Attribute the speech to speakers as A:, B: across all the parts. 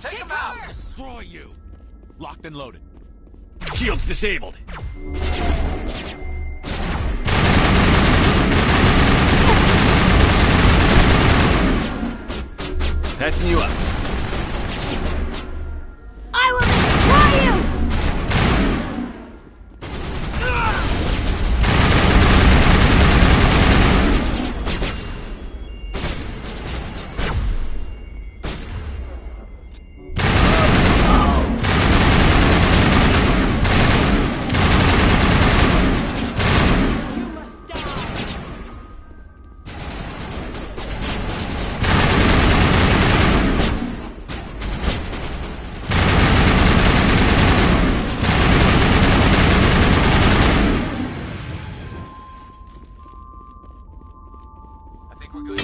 A: Take him out!
B: Destroy you! Locked and loaded. Shield's disabled. Patching you up.
C: I will destroy you!
A: I think we're good.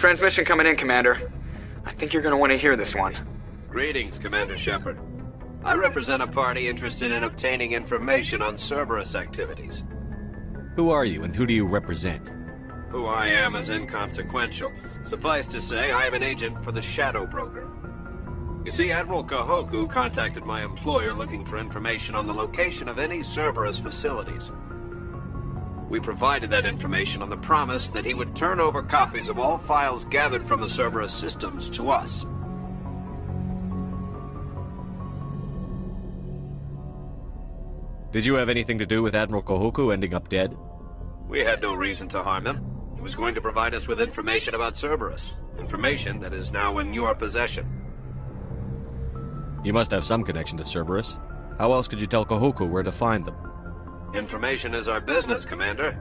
D: Transmission coming in, Commander. I think you're gonna want to hear this one.
E: Greetings, Commander Shepard. I represent a party interested in obtaining information on Cerberus activities.
B: Who are you and who do you represent?
E: Who I am is inconsequential. Suffice to say, I am an agent for the Shadow Broker. You see, Admiral Kahoku contacted my employer looking for information on the location of any Cerberus facilities. We provided that information on the promise that he would turn over copies of all files gathered from the Cerberus systems to us.
B: Did you have anything to do with Admiral Kahoku ending up dead?
E: We had no reason to harm him. He was going to provide us with information about Cerberus. Information that is now in your possession.
B: You must have some connection to Cerberus. How else could you tell Kahoku where to find them?
E: Information is our business, Commander.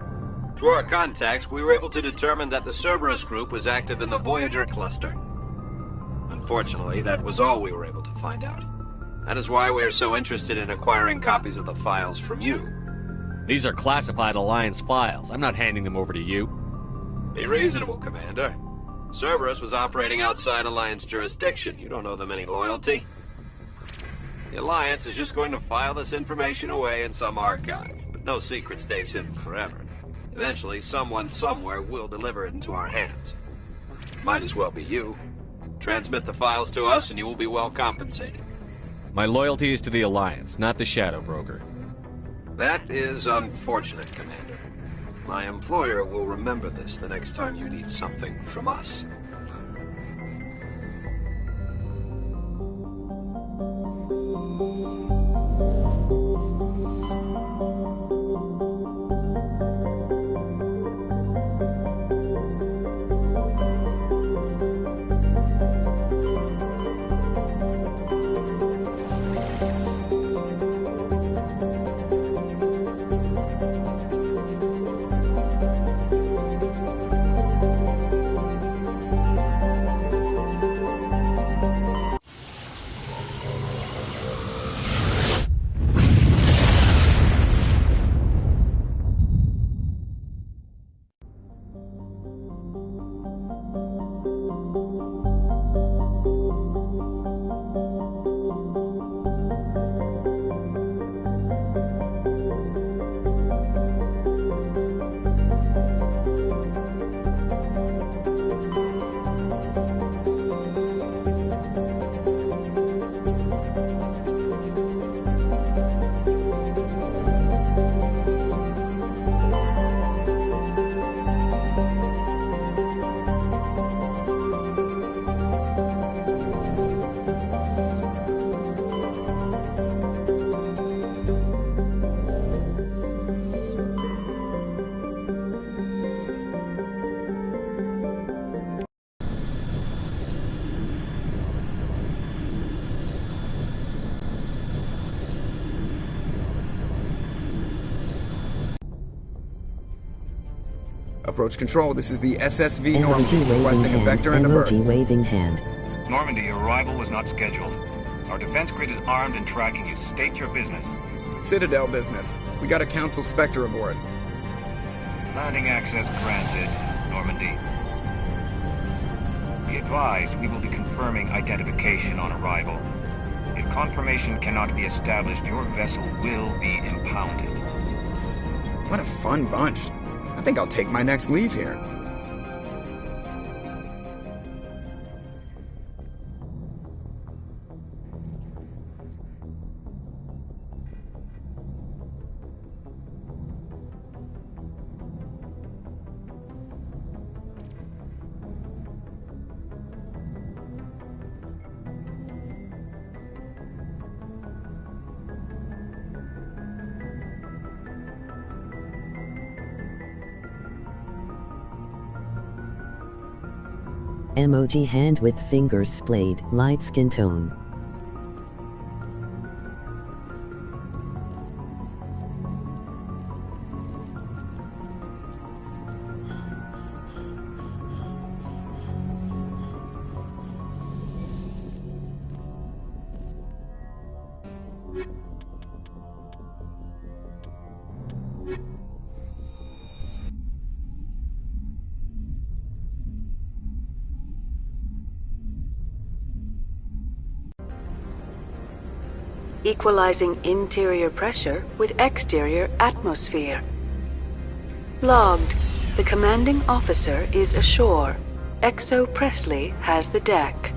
E: Through our contacts, we were able to determine that the Cerberus group was active in the Voyager cluster. Unfortunately, that was all we were able to find out. That is why we are so interested in acquiring copies of the files from you.
B: These are classified Alliance files. I'm not handing them over to you.
E: Be reasonable, Commander. Cerberus was operating outside Alliance jurisdiction. You don't owe them any loyalty. The Alliance is just going to file this information away in some archive, but no secret stays hidden forever. Eventually, someone somewhere will deliver it into our hands. Might as well be you. Transmit the files to us and you will be well compensated.
B: My loyalty is to the Alliance, not the Shadow Broker.
E: That is unfortunate, Commander. My employer will remember this the next time you need something from us.
D: Approach control, this is the SSV
F: Emoji
D: Normandy,
F: waving
D: requesting a
F: hand.
D: vector and a berth.
F: Emoji waving hand.
G: Normandy, your arrival was not scheduled. Our defense grid is armed and tracking you. State your business.
D: Citadel business. We got a Council Spectre aboard.
G: Landing access granted, Normandy. Be advised, we will be confirming identification on arrival. If confirmation cannot be established, your vessel will be impounded.
D: What a fun bunch. I think I'll take my next leave here.
F: Emoji hand with fingers splayed, light skin tone.
H: equalizing interior pressure with exterior atmosphere. Logged. The commanding officer is ashore. Exo Presley has the deck.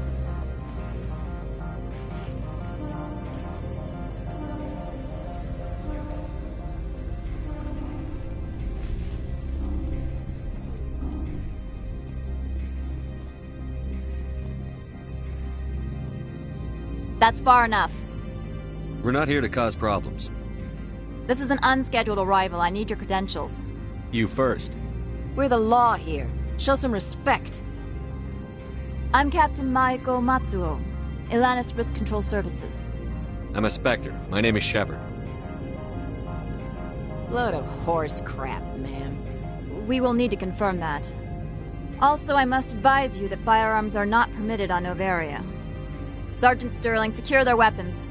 C: That's far enough.
I: We're not here to cause problems.
C: This is an unscheduled arrival. I need your credentials.
I: You first.
J: We're the law here. Show some respect.
C: I'm Captain Maiko Matsuo, Ilanis Risk Control Services.
I: I'm a Spectre. My name is Shepard.
J: Load of horse crap, man.
C: We will need to confirm that. Also, I must advise you that firearms are not permitted on Novaria. Sergeant Sterling, secure their weapons.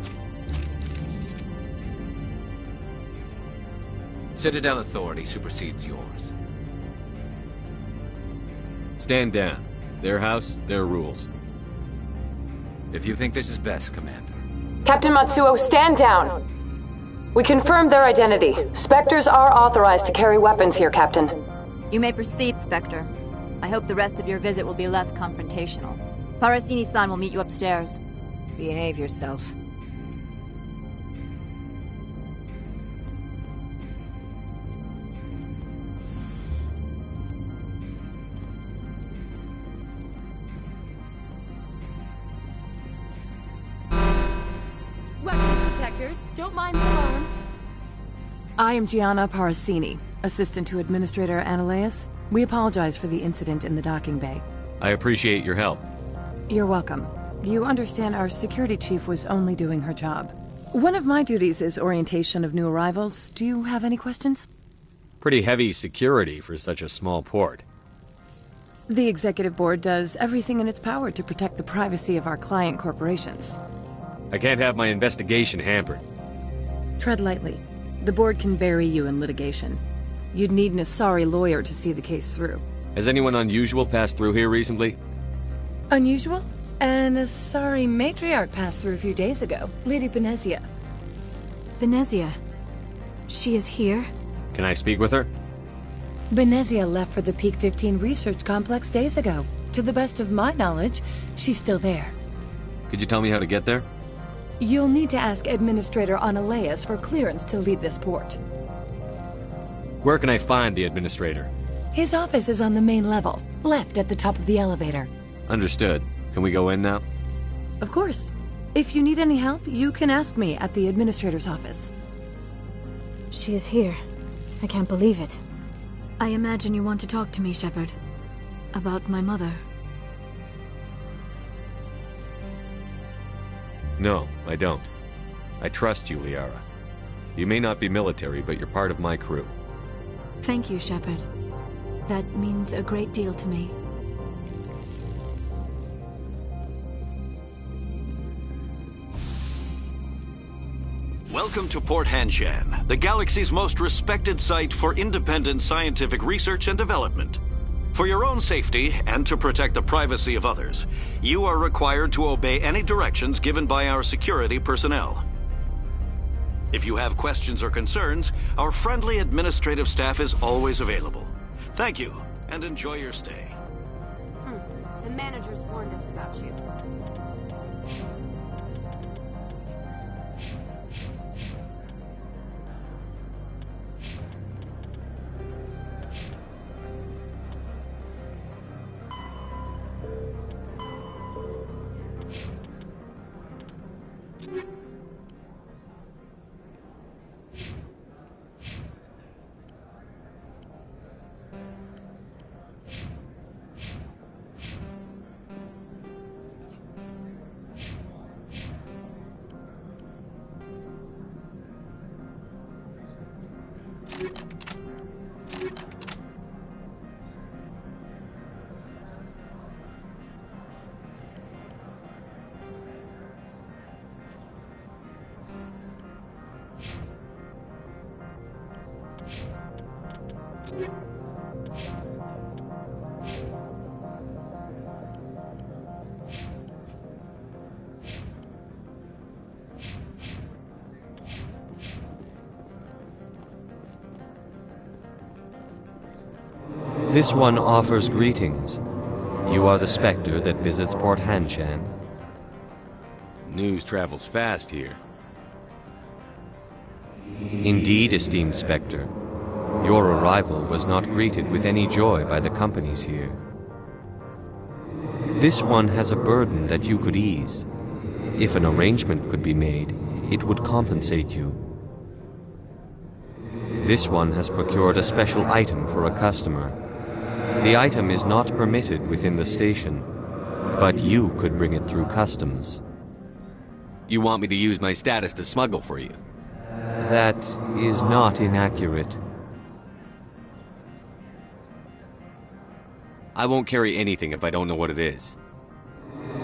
A: Citadel authority supersedes yours.
I: Stand down. Their house, their rules.
A: If you think this is best, Commander.
K: Captain Matsuo, stand down. We confirmed their identity. Spectres are authorized to carry weapons here, Captain.
C: You may proceed, Spectre. I hope the rest of your visit will be less confrontational. Parasini-san will meet you upstairs.
J: Behave yourself.
L: Weapons detectors. Don't mind the alarms. I am Gianna Parasini, assistant to Administrator Ananias. We apologize for the incident in the docking bay.
I: I appreciate your help.
L: You're welcome. You understand our security chief was only doing her job. One of my duties is orientation of new arrivals. Do you have any questions?
I: Pretty heavy security for such a small port.
L: The executive board does everything in its power to protect the privacy of our client corporations.
I: I can't have my investigation hampered.
L: Tread lightly. The board can bury you in litigation. You'd need an Asari lawyer to see the case through.
I: Has anyone unusual passed through here recently?
L: Unusual? An Asari matriarch passed through a few days ago. Lady Benezia.
J: Benezia. She is here?
I: Can I speak with her?
L: Benezia left for the Peak 15 research complex days ago. To the best of my knowledge, she's still there.
I: Could you tell me how to get there?
L: You'll need to ask Administrator Ananias for clearance to leave this port.
I: Where can I find the Administrator?
L: His office is on the main level, left at the top of the elevator.
I: Understood. Can we go in now?
L: Of course. If you need any help, you can ask me at the Administrator's office.
J: She is here. I can't believe it. I imagine you want to talk to me, Shepard. About my mother.
I: No, I don't. I trust you, Liara. You may not be military, but you're part of my crew.
J: Thank you, Shepard. That means a great deal to me.
M: Welcome to Port Hanshan, the galaxy's most respected site for independent scientific research and development. For your own safety, and to protect the privacy of others, you are required to obey any directions given by our security personnel. If you have questions or concerns, our friendly administrative staff is always available. Thank you, and enjoy your stay.
J: The managers warned us about you.
I: This one offers greetings. You are the Spectre that visits Port Hanshan. News travels fast here. Indeed, esteemed Spectre. Your arrival was not greeted with any joy by the companies here. This one has a burden that you could ease. If an arrangement could be made, it would compensate you. This one has procured a special item for a customer. The item is not permitted within the station, but you could bring it through customs.
A: You want me to use my status to smuggle for you?
I: That is not inaccurate.
A: I won't carry anything if I don't know what it is.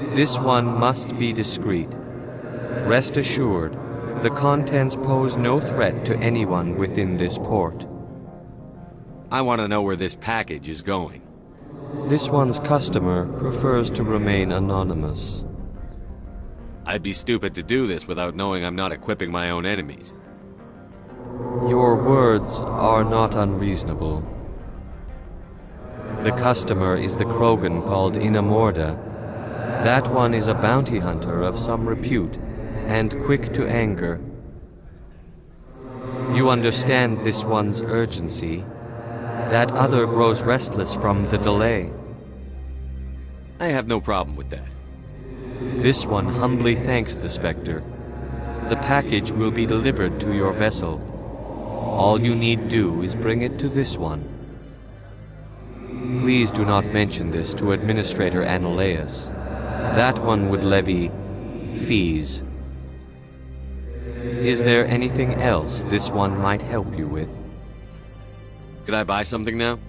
I: This one must be discreet. Rest assured, the contents pose no threat to anyone within this port.
A: I want to know where this package is going.
I: This one's customer prefers to remain anonymous.
A: I'd be stupid to do this without knowing I'm not equipping my own enemies.
I: Your words are not unreasonable. The customer is the Krogan called Inamorda. That one is a bounty hunter of some repute, and quick to anger. You understand this one's urgency. That other grows restless from the delay.
A: I have no problem with that.
I: This one humbly thanks the Spectre. The package will be delivered to your vessel. All you need do is bring it to this one. Please do not mention this to Administrator Analaeus. That one would levy fees. Is there anything else this one might help you with?
A: Could I buy something now?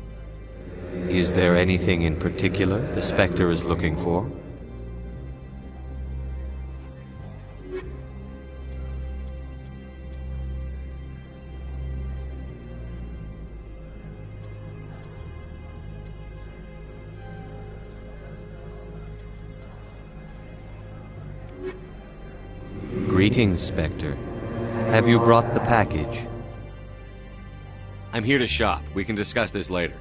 I: Is there anything in particular the Spectre is looking for? Greetings, Spectre. Have you brought the package?
A: I'm here to shop. We can discuss this later.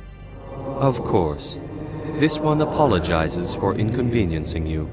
I: Of course. This one apologizes for inconveniencing you.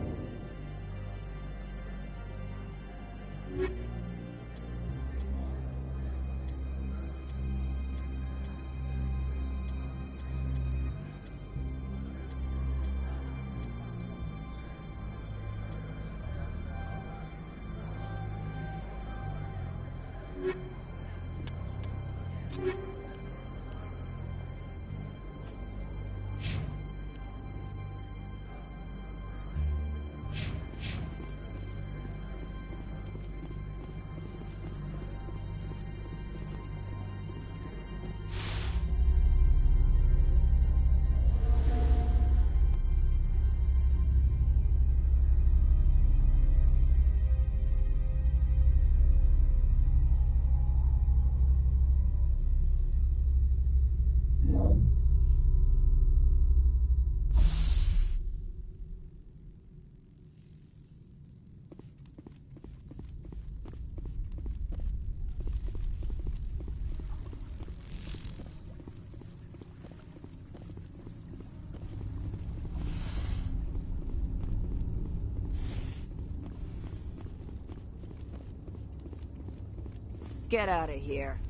N: Get out of here.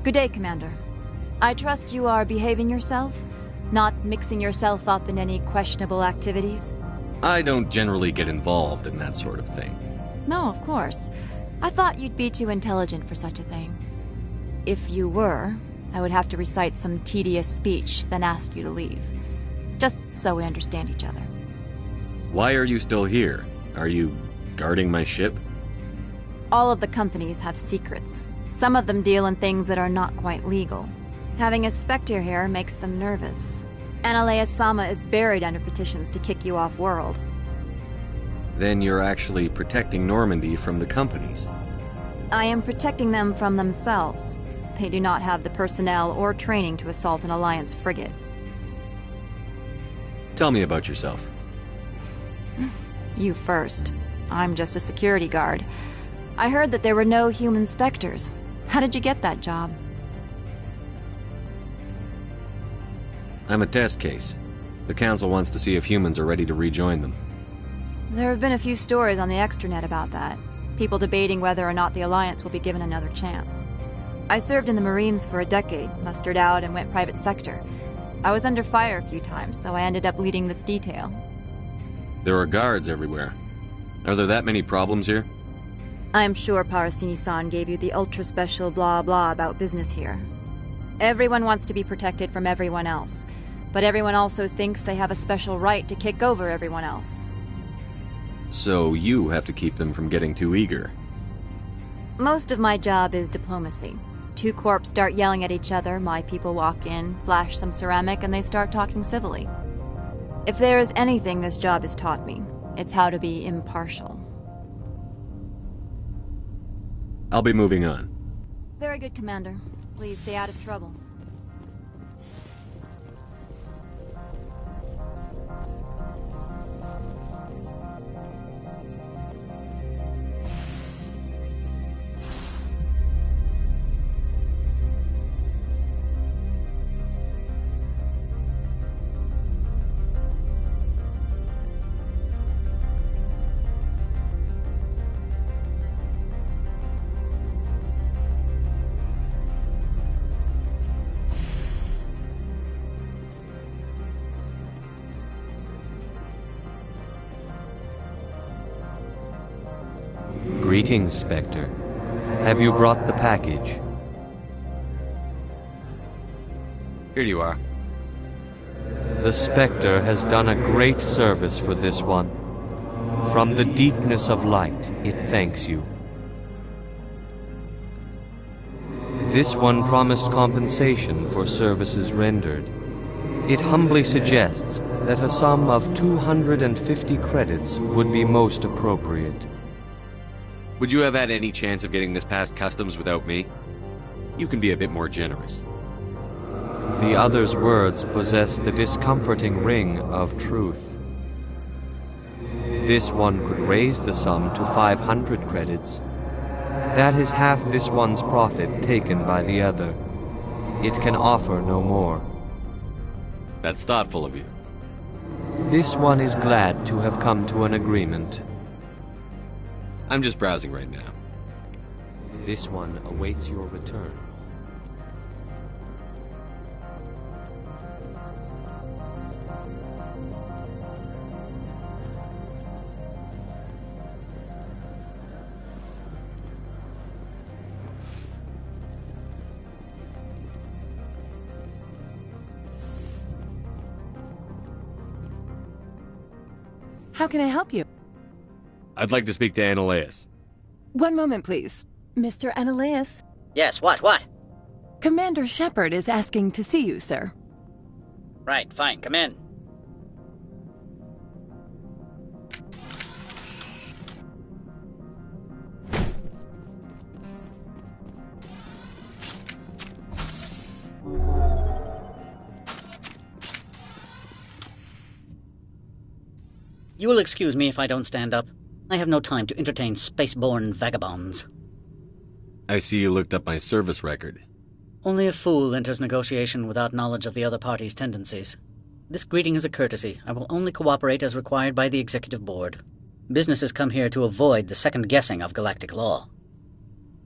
C: Good day, Commander. I trust you are behaving yourself? Not mixing yourself up in any questionable activities?
A: I don't generally get involved in that sort of thing.
C: No, of course. I thought you'd be too intelligent for such a thing. If you were, I would have to recite some tedious speech, then ask you to leave. Just so we understand each other.
A: Why are you still here? Are you guarding my ship?
C: All of the companies have secrets. Some of them deal in things that are not quite legal. Having a Spectre here makes them nervous. Analea Sama is buried under petitions to kick you off world.
I: Then you're actually protecting Normandy from the companies.
C: I am protecting them from themselves. They do not have the personnel or training to assault an Alliance frigate.
I: Tell me about yourself.
C: You first. I'm just a security guard. I heard that there were no human specters. How did you get that job?
I: I'm a test case. The Council wants to see if humans are ready to rejoin them.
C: There have been a few stories on the extranet about that. People debating whether or not the Alliance will be given another chance. I served in the Marines for a decade, mustered out, and went private sector. I was under fire a few times, so I ended up leading this detail.
I: There are guards everywhere. Are there that many problems here?
C: I'm sure Parasini-san gave you the ultra-special blah-blah about business here. Everyone wants to be protected from everyone else, but everyone also thinks they have a special right to kick over everyone else.
I: So you have to keep them from getting too eager.
C: Most of my job is diplomacy. Two corps start yelling at each other, my people walk in, flash some ceramic, and they start talking civilly. If there is anything this job has taught me, it's how to be impartial.
I: I'll be moving on.
C: Very good, Commander. Please stay out of trouble.
I: Greetings, Spectre. Have you brought the package?
A: Here you are.
I: The Spectre has done a great service for this one. From the deepness of light, it thanks you. This one promised compensation for services rendered. It humbly suggests that a sum of 250 credits would be most appropriate.
A: Would you have had any chance of getting this past customs without me? You can be a bit more generous.
I: The other's words possess the discomforting ring of truth. This one could raise the sum to 500 credits. That is half this one's profit taken by the other. It can offer no more.
A: That's thoughtful of you.
I: This one is glad to have come to an agreement.
A: I'm just browsing right now.
I: This one awaits your return.
L: How can I help you?
A: I'd like to speak to Annaleas.
L: One moment, please. Mr. Annaleas?
N: Yes, what?
L: Commander Shepard is asking to see you, sir.
N: Right, fine, come in. You will excuse me if I don't stand up. I have no time to entertain spaceborne vagabonds.
A: I see you looked up my service record.
N: Only a fool enters negotiation without knowledge of the other party's tendencies. This greeting is a courtesy. I will only cooperate as required by the Executive Board. Businesses come here to avoid the second guessing of galactic law.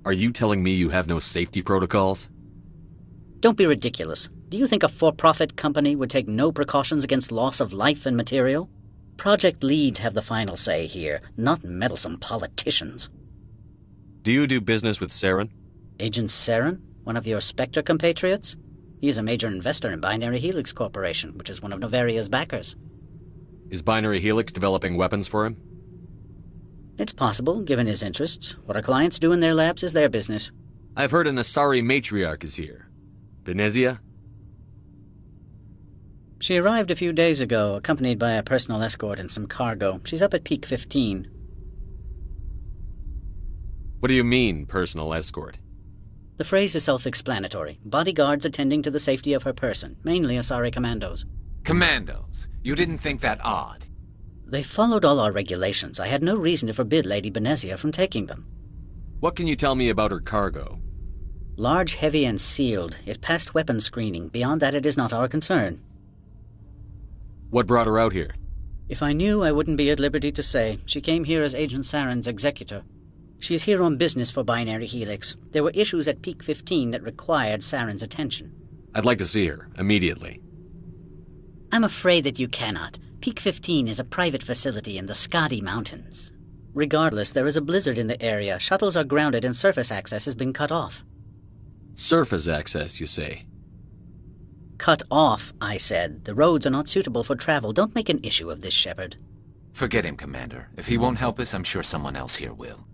A: Are you telling me you have no safety protocols?
N: Don't be ridiculous. Do you think a for-profit company would take no precautions against loss of life and material? Project leads have the final say here, not meddlesome politicians.
A: Do you do business with Saren?
N: Agent Saren? One of your Spectre compatriots? He is a major investor in Binary Helix Corporation, which is one of Novaria's backers.
A: Is Binary Helix developing weapons for him?
N: It's possible, given his interests. What our clients do in their labs is their business.
A: I've heard an Asari matriarch is here. Benezia?
N: She arrived a few days ago, accompanied by a personal escort and some cargo. She's up at Peak 15.
A: What do you mean, personal escort?
N: The phrase is self-explanatory. Bodyguards attending to the safety of her person, mainly Asari commandos.
B: Commandos? You didn't think that odd?
N: They followed all our regulations. I had no reason to forbid Lady Benezia from taking them.
A: What can you tell me about her cargo?
N: Large, heavy, and sealed. It passed weapons screening. Beyond that, it is not our concern.
A: What brought her out here?
N: If I knew, I wouldn't be at liberty to say. She came here as Agent Saren's executor. She's here on business for Binary Helix. There were issues at Peak 15 that required Saren's attention.
A: I'd like to see her, immediately.
N: I'm afraid that you cannot. Peak 15 is a private facility in the Skadi Mountains. Regardless, there is a blizzard in the area. Shuttles are grounded and surface access has been cut off.
A: Surface access, you say?
N: Cut off, I said. The roads are not suitable for travel. Don't make an issue of this, Shepard.
B: Forget him, Commander. If he won't help us, I'm sure someone else here will.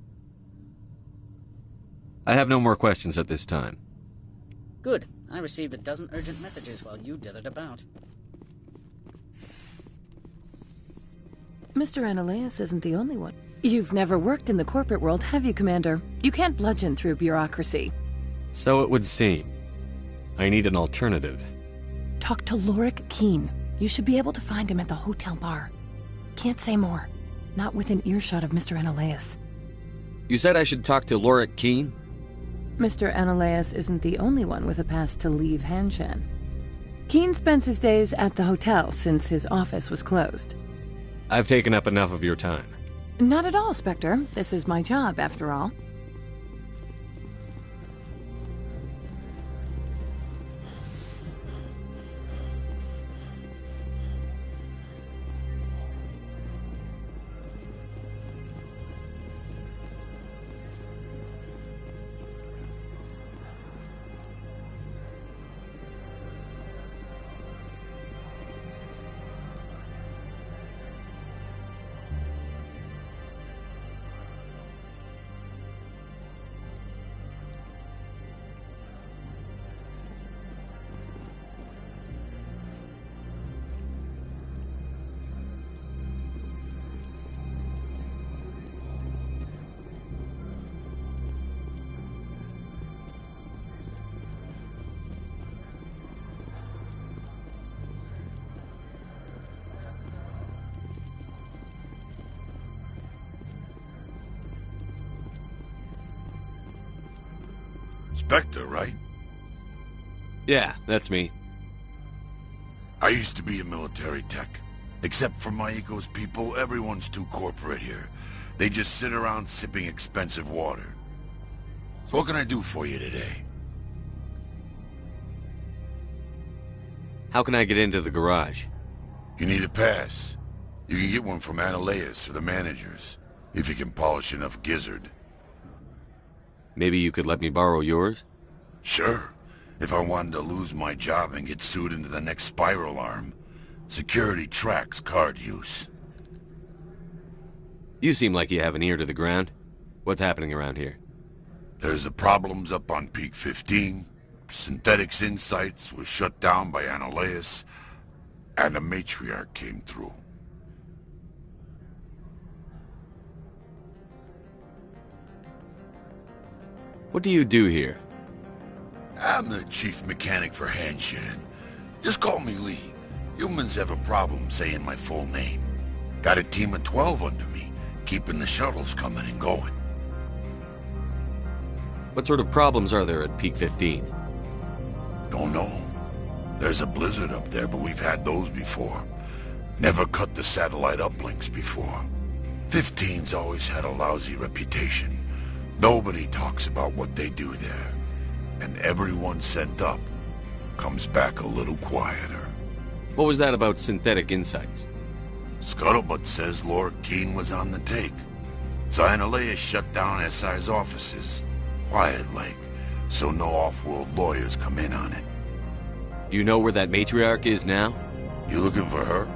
A: I have no more questions at this time.
N: Good. I received a dozen urgent messages while you dithered about.
L: Mr. Ananias isn't the only one. You've never worked in the corporate world, have you, Commander? You can't bludgeon through bureaucracy.
A: So it would seem. I need an alternative.
L: Talk to Lorik Keene. You should be able to find him at the hotel bar. Can't say more. Not within earshot of Mr. Ananias.
A: You said I should talk to Lorik Keene?
L: Mr. Ananias isn't the only one with a pass to leave Hanshan. Keene spends his days at the hotel since his office was closed.
A: I've taken up enough of your time.
L: Not at all, Spectre. This is my job, after all.
O: Spectre, right?
A: Yeah, that's me.
O: I used to be a military tech. Except for Maiko's people, everyone's too corporate here. They just sit around sipping expensive water. So what can I do for you today?
A: How can I get into the garage?
O: You need a pass. You can get one from Ananias or the managers, if you can polish enough gizzard.
A: Maybe you could let me borrow yours?
O: Sure. If I wanted to lose my job and get sued into the next spiral arm. Security tracks card use.
A: You seem like you have an ear to the ground. What's happening around here?
O: There's the problems up on Peak 15. Synthetics Insights was shut down by Ananias, and the Matriarch came through.
A: What do you do here?
O: I'm the chief mechanic for Hanshan. Just call me Lee. Humans have a problem saying my full name. Got a team of 12 under me, keeping the shuttles coming and going.
A: What sort of problems are there at Peak 15?
O: Don't know. There's a blizzard up there, but we've had those before. Never cut the satellite uplinks before. 15's always had a lousy reputation. Nobody talks about what they do there. And everyone sent up comes back a little quieter.
A: What was that about Synthetic Insights?
O: Scuttlebutt says Lorik Keene was on the take. So Ananias shut down SI's offices. Quiet-like, so no off-world lawyers come in on it.
A: Do you know where that Matriarch is now?
O: You looking for her?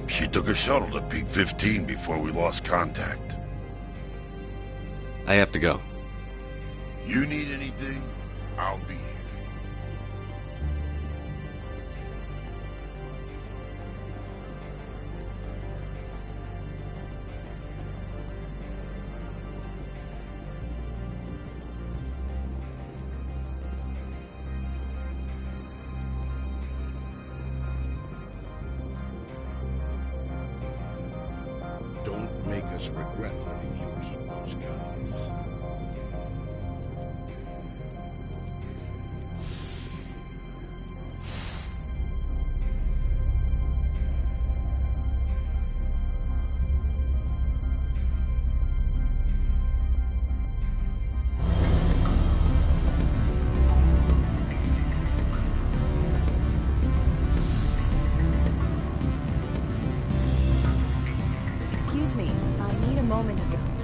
O: She took a shuttle to Peak 15 before we lost contact.
A: I have to go.
O: You need anything? I'll be here. just regret letting you keep those guns.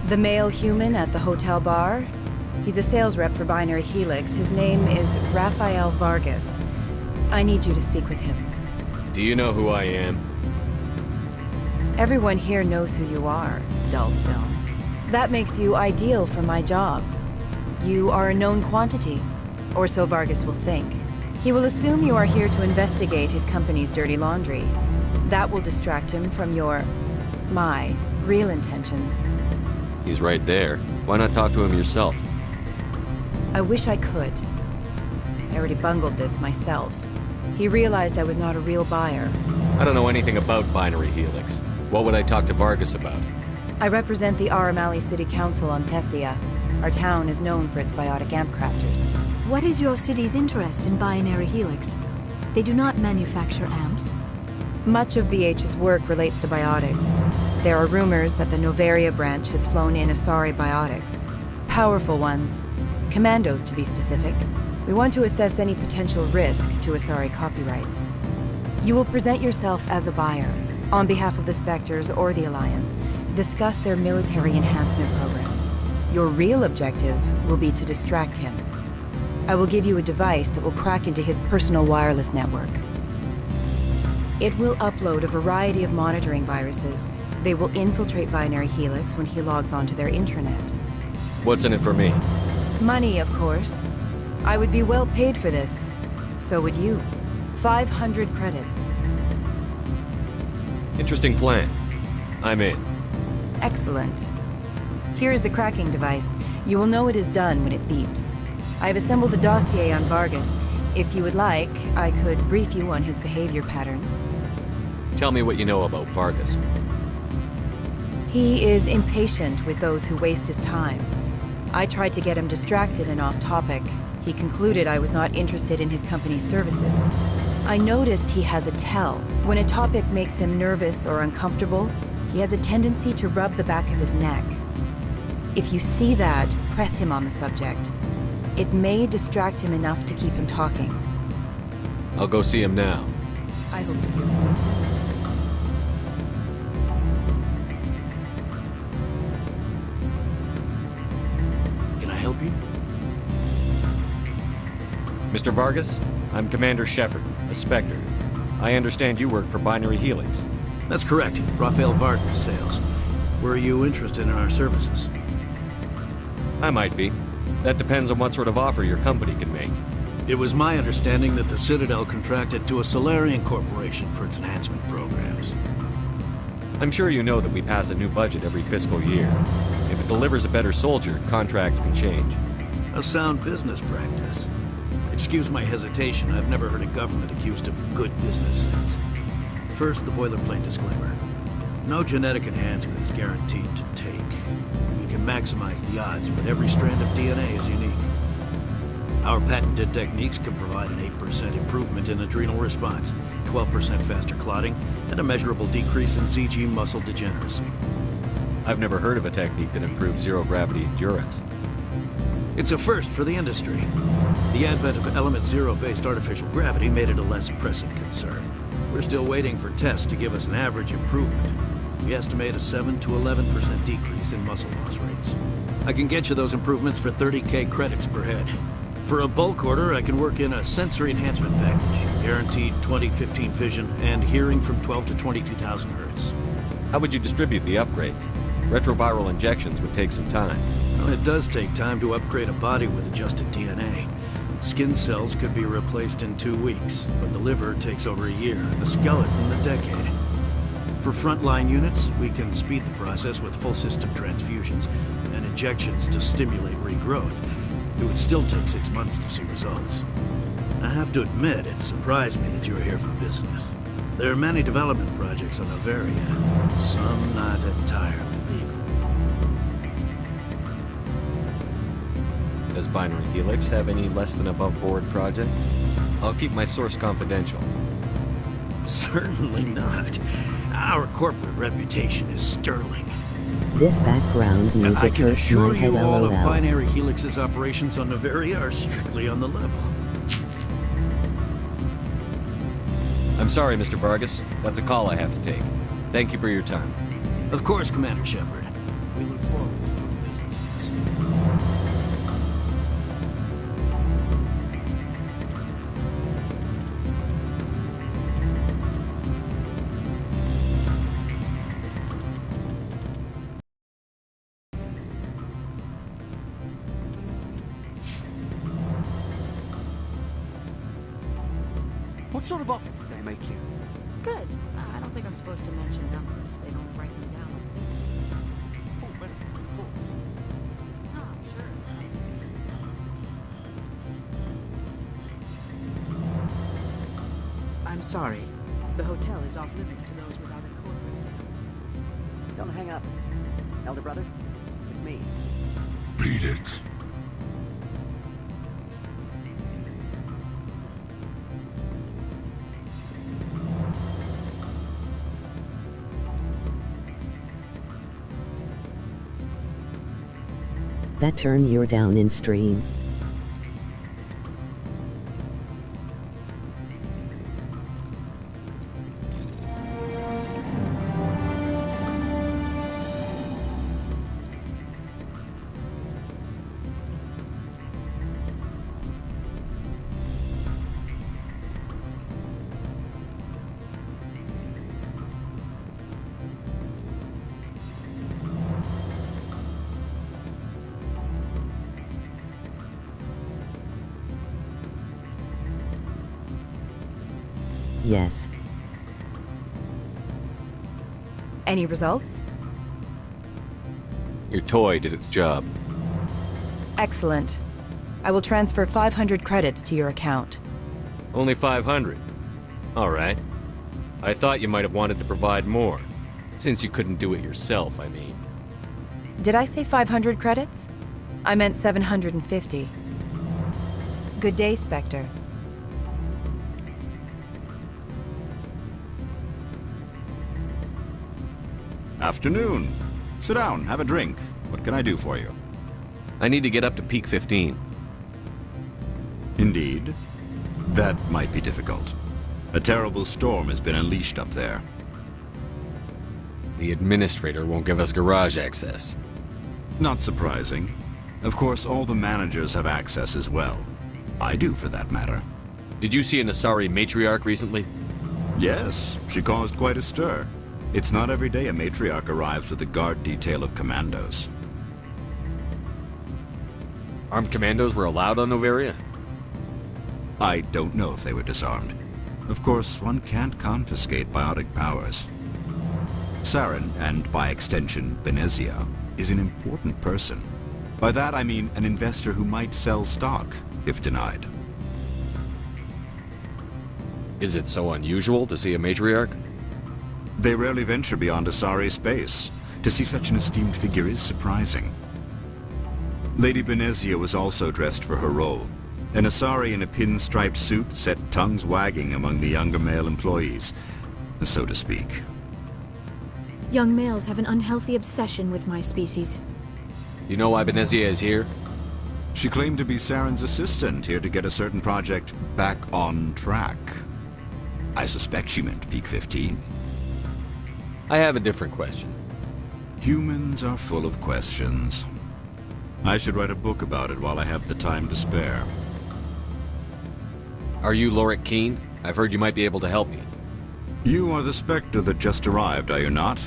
P: The male human at the hotel bar? He's a sales rep for Binary Helix. His name is Rafael Vargas. I need you to speak with him.
A: Do you know who I am?
P: Everyone here knows who you are, Dullstone. That makes you ideal for my job. You are a known quantity, or so Vargas will think. He will assume you are here to investigate his company's dirty laundry. That will distract him from my real intentions.
A: He's right there. Why not talk to him yourself?
P: I wish I could. I already bungled this myself. He realized I was not a real buyer.
A: I don't know anything about Binary Helix. What would I talk to Vargas about?
P: I represent the Aramali City Council on Thessia. Our town is known for its biotic amp crafters.
J: What is your city's interest in Binary Helix? They do not manufacture amps.
P: Much of BH's work relates to biotics. There are rumors that the Novaria branch has flown in Asari biotics. Powerful ones. Commandos, to be specific. We want to assess any potential risk to Asari copyrights. You will present yourself as a buyer, on behalf of the Spectres or the Alliance. Discuss their military enhancement programs. Your real objective will be to distract him. I will give you a device that will crack into his personal wireless network. It will upload a variety of monitoring viruses. They will infiltrate Binary Helix when he logs onto their intranet.
A: What's in it for me?
P: Money, of course. I would be well paid for this. So would you. 500 credits.
A: Interesting plan. I'm in.
P: Excellent. Here's the cracking device. You will know it is done when it beeps. I have assembled a dossier on Vargas. If you would like, I could brief you on his behavior patterns.
A: Tell me what you know about Vargas.
P: He is impatient with those who waste his time. I tried to get him distracted and off topic. He concluded I was not interested in his company's services. I noticed he has a tell. When a topic makes him nervous or uncomfortable, he has a tendency to rub the back of his neck. If you see that, press him on the subject. It may distract him enough to keep him talking.
A: I'll go see him now.
P: I hope to hear from you soon.
B: Can I help you?
A: Mr. Vargas, I'm Commander Shepard, a Spectre. I understand you work for Binary Helix.
B: That's correct. Rafael Vargas, sales. Were you interested in our services?
A: I might be. That depends on what sort of offer your company can make.
B: It was my understanding that the Citadel contracted to a Solarian corporation for its enhancement programs.
A: I'm sure you know that we pass a new budget every fiscal year. If it delivers a better soldier, contracts can change.
B: A sound business practice. Excuse my hesitation, I've never heard a government accused of good business sense. First, the boilerplate disclaimer. No genetic enhancement is guaranteed to take. We can maximize the odds, but every strand of DNA is unique. Our patented techniques can provide an 8% improvement in adrenal response, 12% faster clotting, and a measurable decrease in ZG muscle degeneracy.
A: I've never heard of a technique that improves zero-gravity endurance.
B: It's a first for the industry. The advent of element zero-based artificial gravity made it a less pressing concern. We're still waiting for tests to give us an average improvement. We estimate a 7 to 11% decrease in muscle loss rates. I can get you those improvements for 30K credits per head. For a bulk order, I can work in a sensory enhancement package, guaranteed 20/15 vision, and hearing from 12 to 22,000 hertz.
A: How would you distribute the upgrades? Retroviral injections would take some time.
B: Well, it does take time to upgrade a body with adjusted DNA. Skin cells could be replaced in 2 weeks, but the liver takes over a year, the skeleton a decade. For frontline units, we can speed the process with full system transfusions and injections to stimulate regrowth. It would still take 6 months to see results. I have to admit, it surprised me that you were here for business. There are many development projects on Novaria, some not entirely legal.
A: Does Binary Helix have any less than above-board projects? I'll keep my source confidential.
B: Certainly not. Our corporate reputation is sterling.
F: This background
B: And I
F: music
B: can
F: hurts
B: assure
F: my head
B: you all of
F: LOL.
B: Binary Helix's operations on Noveria are strictly on the level.
A: I'm sorry, Mr. Vargas. That's a call I have to take. Thank you for your time.
B: Of course, Commander Shepard. We look forward to doing business with you.
Q: What sort of offer did they make you?
R: Good. I don't think I'm supposed to mention numbers. They don't write them down on things.
Q: Full benefits, of course.
R: Oh, sure.
Q: I'm sorry. The hotel is off limits to those without a corporate account.
S: Don't hang up. Elder brother, it's me.
O: Beat it.
F: That turn you're down in stream. Yes.
P: Any results?
A: Your toy did its job.
P: Excellent. I will transfer 500 credits to your account.
A: Only 500. All right. I thought you might have wanted to provide more. Since you couldn't do it yourself, I mean.
P: Did I say 500 credits? I meant 750. Good day, Spectre.
T: Afternoon. Sit down, have a drink. What can I do for you?
A: I need to get up to peak 15.
T: Indeed. That might be difficult. A terrible storm has been unleashed up there.
A: The administrator won't give us garage access.
T: Not surprising. Of course, all the managers have access as well. I do, for that matter.
A: Did you see an Asari matriarch recently?
T: Yes, she caused quite a stir. It's not every day a matriarch arrives with a guard detail of commandos.
A: Armed commandos were allowed on Noveria?
T: I don't know if they were disarmed. Of course, one can't confiscate biotic powers. Saren, and by extension, Benezia, is an important person. By that I mean an investor who might sell stock, if denied.
A: Is it so unusual to see a matriarch?
T: They rarely venture beyond Asari space. To see such an esteemed figure is surprising. Lady Benezia was also dressed for her role. An Asari in a pinstriped suit set tongues wagging among the younger male employees, so to speak.
J: Young males have an unhealthy obsession with my species.
A: You know why Benezia is here?
T: She claimed to be Saren's assistant, here to get a certain project back on track. I suspect she meant peak 15.
A: I have a different question.
T: Humans are full of questions. I should write a book about it while I have the time to spare.
A: Are you Lorik Keen? I've heard you might be able to help me.
T: You are the Spectre that just arrived, are you not?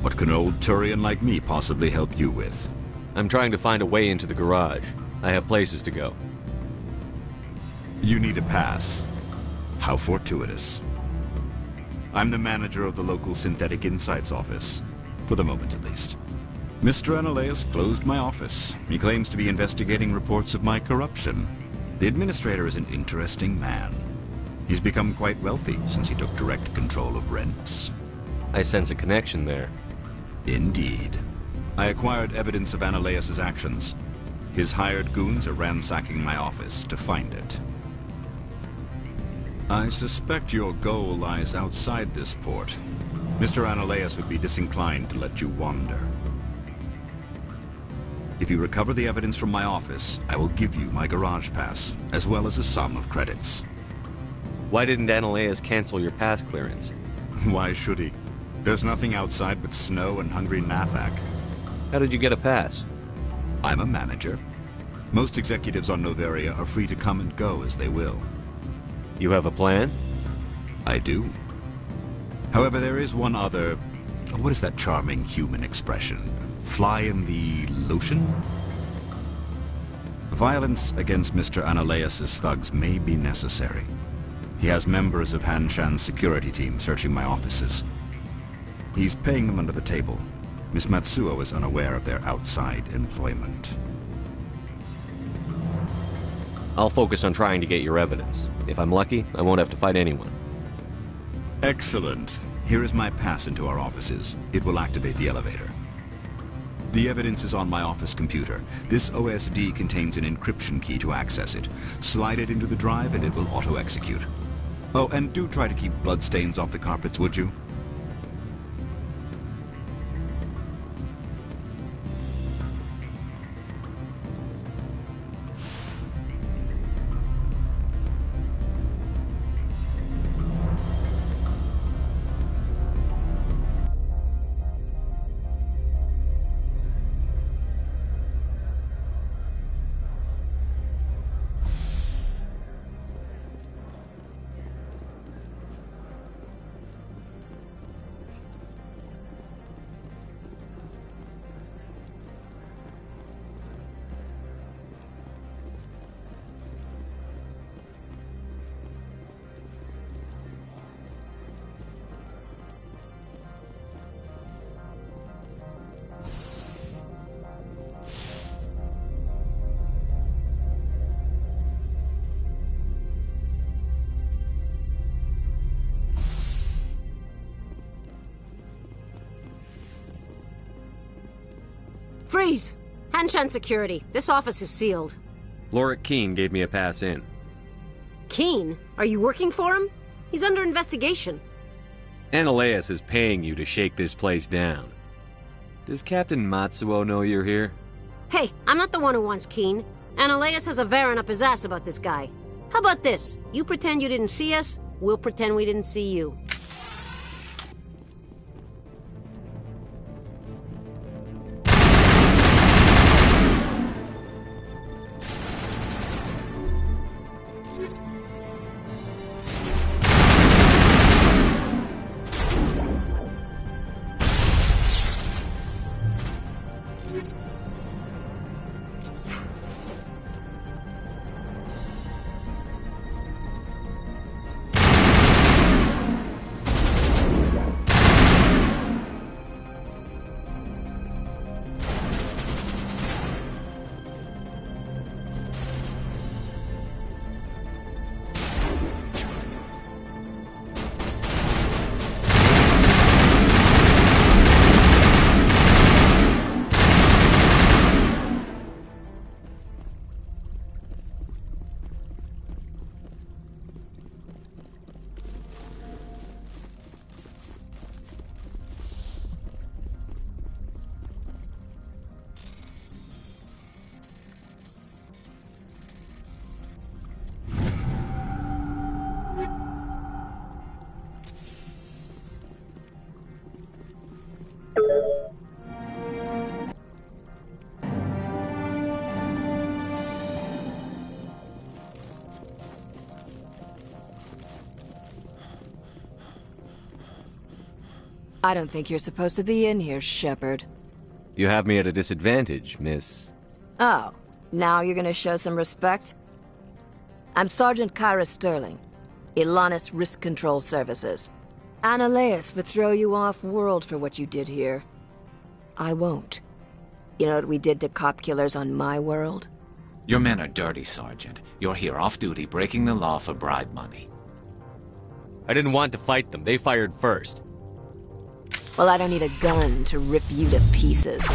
T: What can an old Turian like me possibly help you with?
A: I'm trying to find a way into the garage. I have places to go.
T: You need a pass. How fortuitous. I'm the manager of the local Synthetic Insights office. For the moment, at least. Mr. Analaeus closed my office. He claims to be investigating reports of my corruption. The administrator is an interesting man. He's become quite wealthy since he took direct control of rents.
A: I sense a connection there.
T: Indeed. I acquired evidence of Analaeus' actions. His hired goons are ransacking my office to find it. I suspect your goal lies outside this port. Mr. Analaeus would be disinclined to let you wander. If you recover the evidence from my office, I will give you my garage pass, as well as a sum of credits.
A: Why didn't Analaeus cancel your pass clearance?
T: Why should he? There's nothing outside but snow and hungry Nathak.
A: How did you get a pass?
T: I'm a manager. Most executives on Noveria are free to come and go as they will.
A: You have a plan?
T: I do. However, there is one other... What is that charming human expression? Fly in the lotion? Violence against Mr. Analaeus' thugs may be necessary. He has members of Han Shan's security team searching my offices. He's paying them under the table. Miss Matsuo is unaware of their outside employment.
A: I'll focus on trying to get your evidence. If I'm lucky, I won't have to fight anyone.
T: Excellent. Here is my pass into our offices. It will activate the elevator. The evidence is on my office computer. This OSD contains an encryption key to access it. Slide it into the drive and it will auto-execute. Oh, and do try to keep bloodstains off the carpets, would you?
R: Freeze! Hanshan Security. This office is sealed.
A: Lorik Keene gave me a pass in.
R: Keene? Are you working for him? He's under investigation.
A: Analaeus is paying you to shake this place down. Does Captain Matsuo know you're here?
R: Hey, I'm not the one who wants Keene. Analaeus has a Varen up his ass about this guy. How about this? You pretend you didn't see us, we'll pretend we didn't see you.
U: I don't think you're supposed to be in here, Shepard.
A: You have me at a disadvantage, miss.
U: Oh, now you're gonna show some respect? I'm Sergeant Kyra Sterling, Ilanis Risk Control Services. Analaeus would throw you off-world for what you did here. I won't. You know what we did to cop killers on my world?
V: Your men are dirty, Sergeant. You're here off-duty, breaking the law for bribe money.
A: I didn't want to fight them. They fired first.
U: Well, I don't need a gun to rip you to pieces.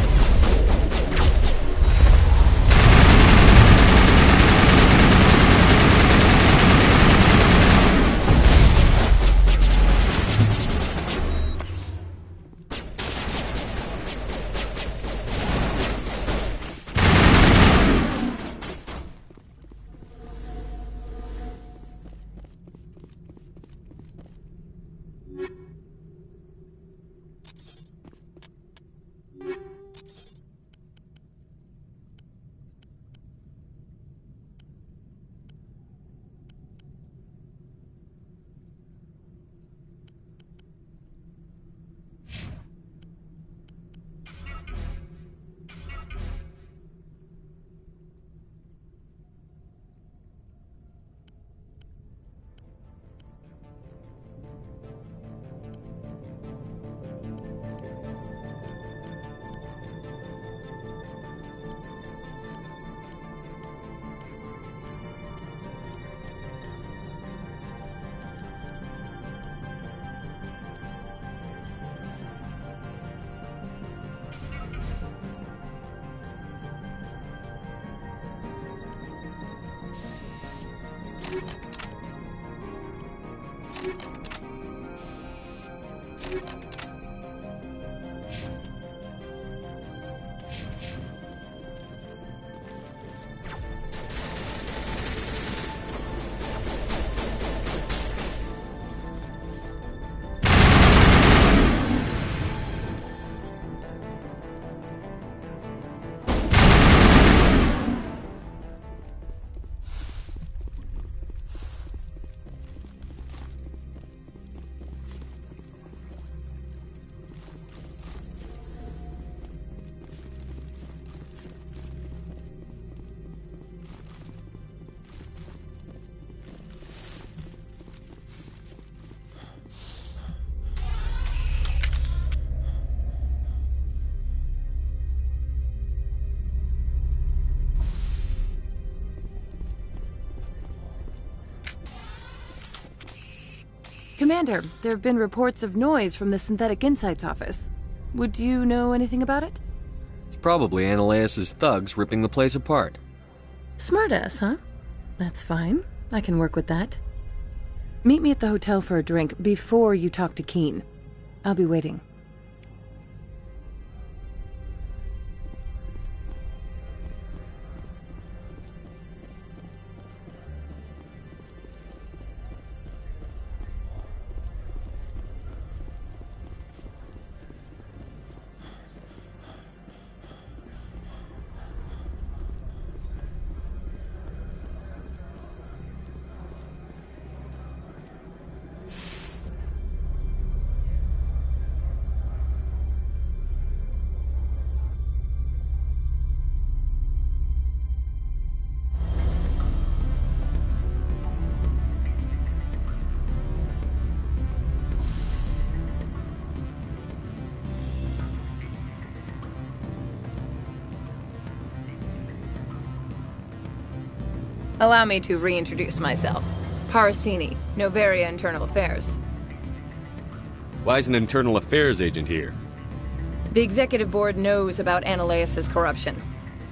L: Commander, there have been reports of noise from the Synthetic Insights office. Would you know anything about it?
A: It's probably Ananias' thugs ripping the place apart.
L: Smartass, huh? That's fine. I can work with that. Meet me at the hotel for a drink before you talk to Keen. I'll be waiting.
E: Allow me to reintroduce myself. Parasini, Novaria Internal Affairs.
A: Why is an internal affairs agent here?
E: The executive board knows about Ananias' corruption.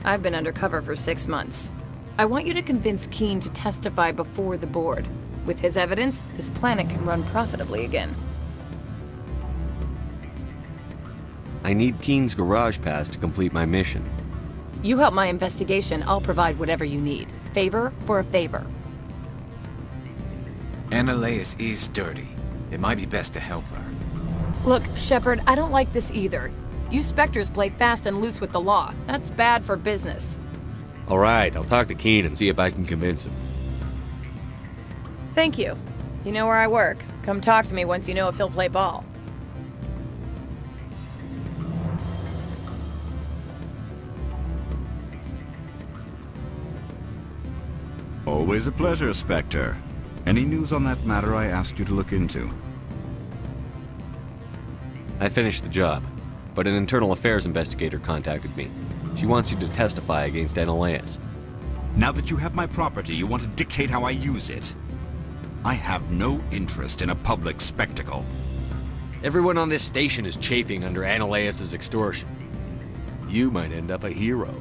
E: I've been undercover for 6 months. I want you to convince Keen to testify before the board. With his evidence, this planet can run profitably again.
A: I need Keen's garage pass to complete my mission.
E: You help my investigation, I'll provide whatever you need. Favor for a favor.
V: Ananias is dirty. It might be best to help her.
E: Look, Shepard, I don't like this either. You Spectres play fast and loose with the law. That's bad for business.
A: Alright, I'll talk to Keen and see if I can convince him.
E: Thank you. You know where I work. Come talk to me once you know if he'll play ball.
T: Always a pleasure, Spectre. Any news on that matter I asked you to look into?
A: I finished the job, but an internal affairs investigator contacted me. She wants you to testify against Ananias.
T: Now that you have my property, you want to dictate how I use it. I have no interest in a public spectacle.
A: Everyone on this station is chafing under Ananias' extortion. You might end up a hero.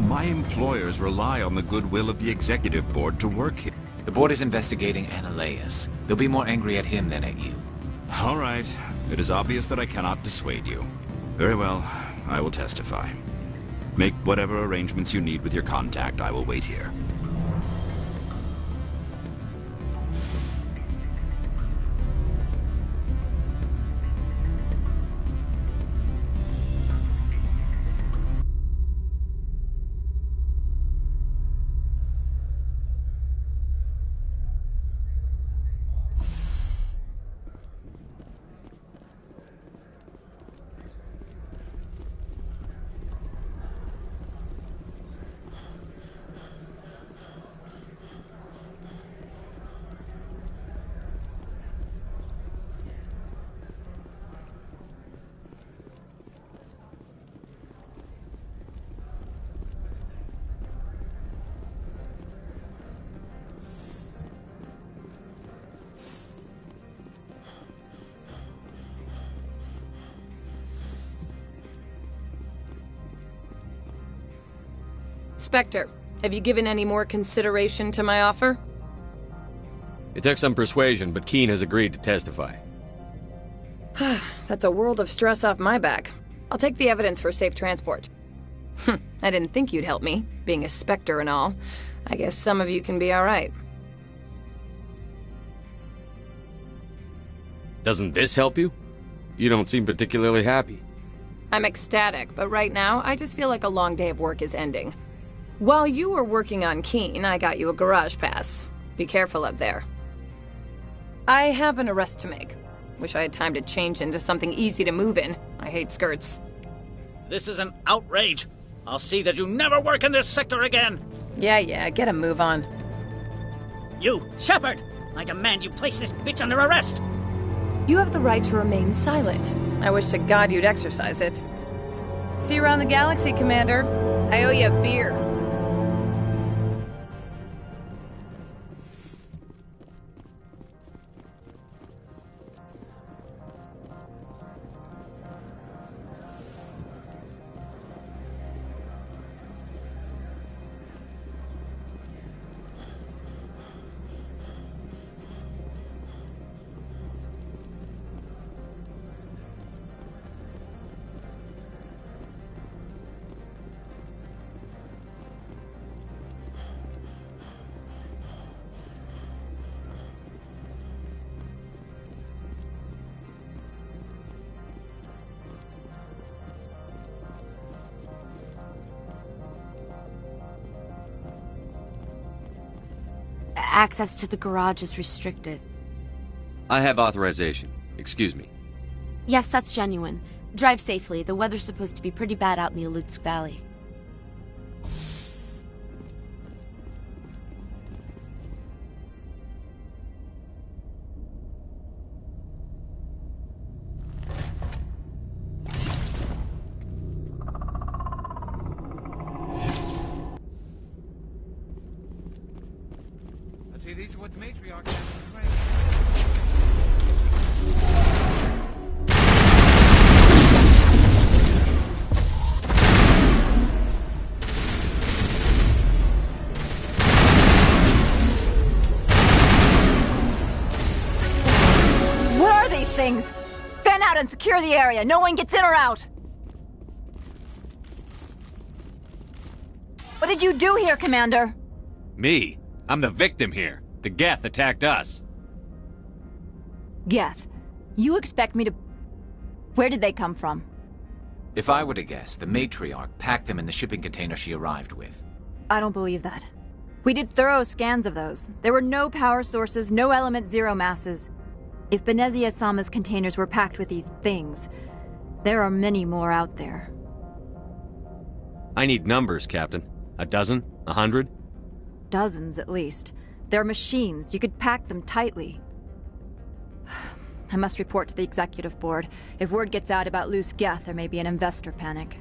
T: My employers rely on the goodwill of the executive board to work here.
V: The board is investigating Ananias. They'll be more angry at him than at you.
T: All right. It is obvious that I cannot dissuade you. Very well. I will testify. Make whatever arrangements you need with your contact. I will wait here.
E: Spectre, Have you given any more consideration to my offer?
A: It took some persuasion, but Keene has agreed to testify.
E: That's a world of stress off my back. I'll take the evidence for safe transport. I didn't think you'd help me, being a Spectre and all. I guess some of you can be alright.
A: Doesn't this help you? You don't seem particularly happy.
E: I'm ecstatic, but right now, I just feel like a long day of work is ending. While you were working on Keene, I got you a garage pass. Be careful up there. I have an arrest to make. Wish I had time to change into something easy to move in. I hate skirts.
N: This is an outrage. I'll see that you never work in this sector again.
E: Yeah, get a move on.
N: You, Shepard! I demand you place this bitch under arrest!
E: You have the right to remain silent. I wish to God you'd exercise it. See you around the galaxy, Commander. I owe you a beer.
C: Access to the garage is restricted.
A: I have authorization. Excuse me.
C: Yes, that's genuine. Drive safely. The weather's supposed to be pretty bad out in the Alutsk Valley.
D: See, these are what the matriarch
C: What are these things? Fan out and secure the area. No one gets in or out. What did you do here, Commander?
A: Me? I'm the victim here. The Geth attacked us.
C: Geth, you expect me to... Where did they come from?
V: If I were to guess, the matriarch packed them in the shipping container she arrived with.
C: I don't believe that. We did thorough scans of those. There were no power sources, no element zero masses. If Benezia Sama's containers were packed with these things, there are many more out there.
A: I need numbers, Captain. A dozen? 100?
C: Dozens, at least. They're machines. You could pack them tightly. I must report to the executive board. If word gets out about loose Geth, there may be an investor panic.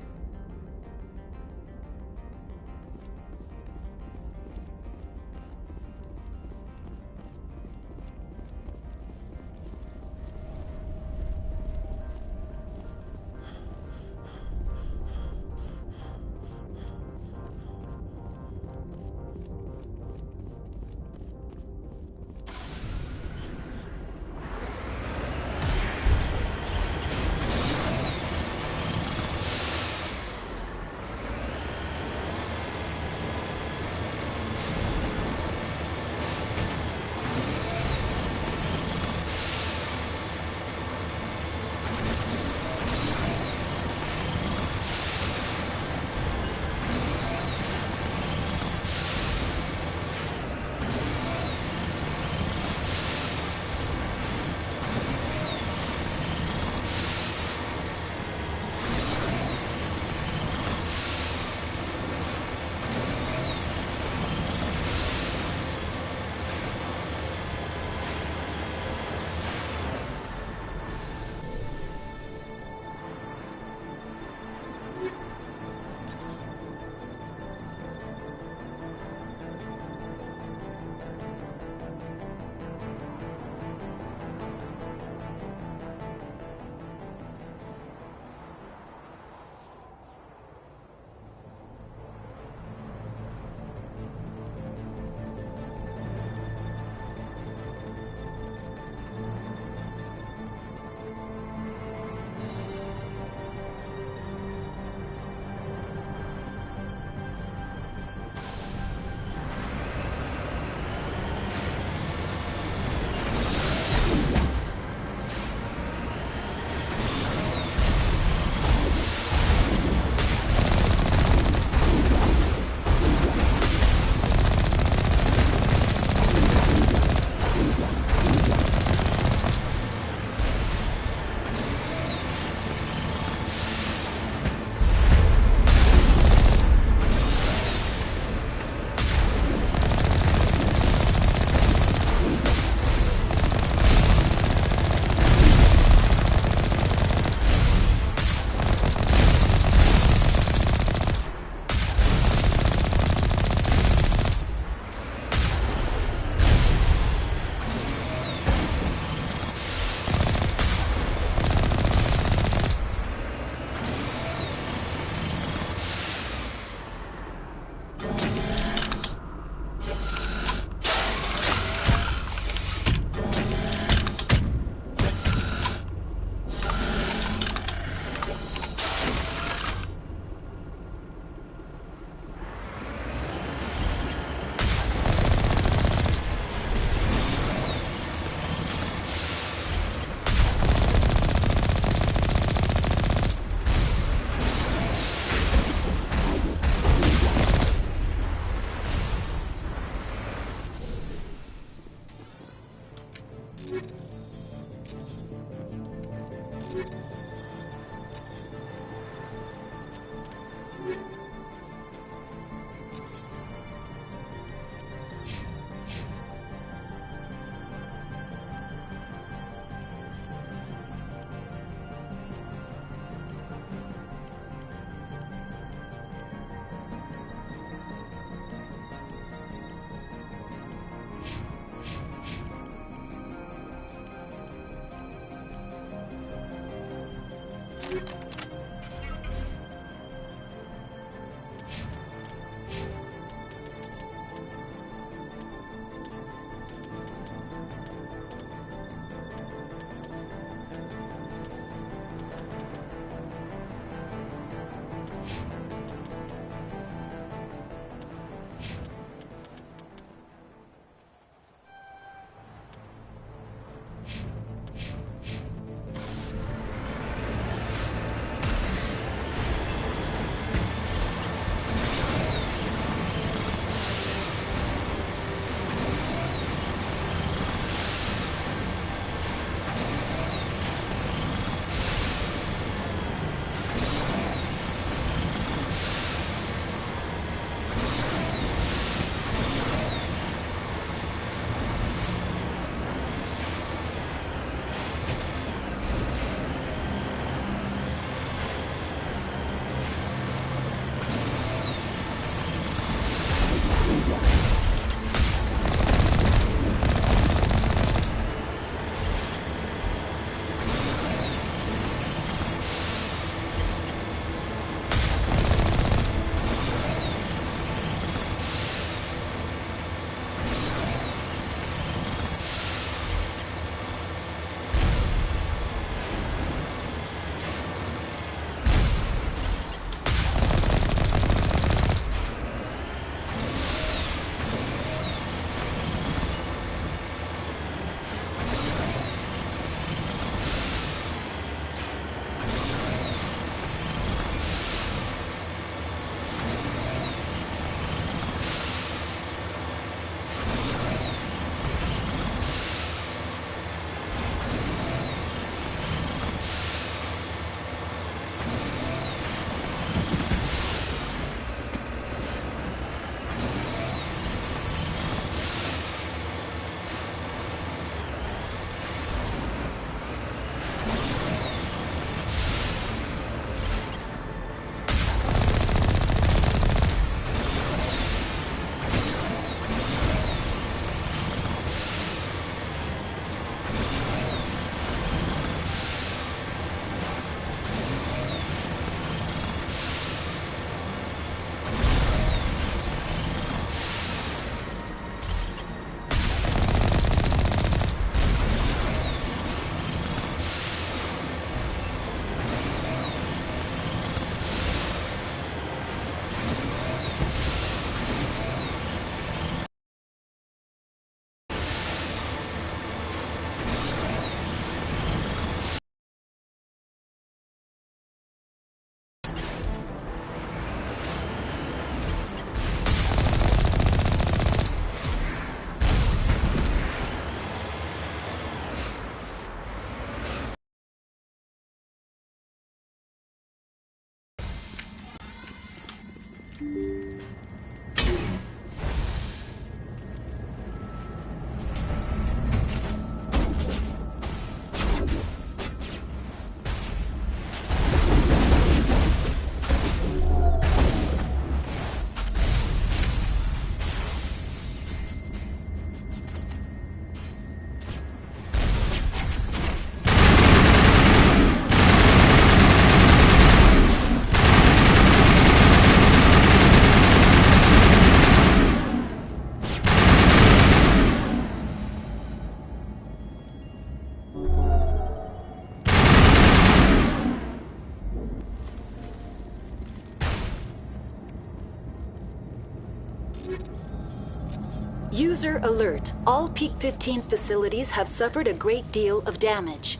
D: User alert. All Peak 15 facilities have suffered a great deal of damage.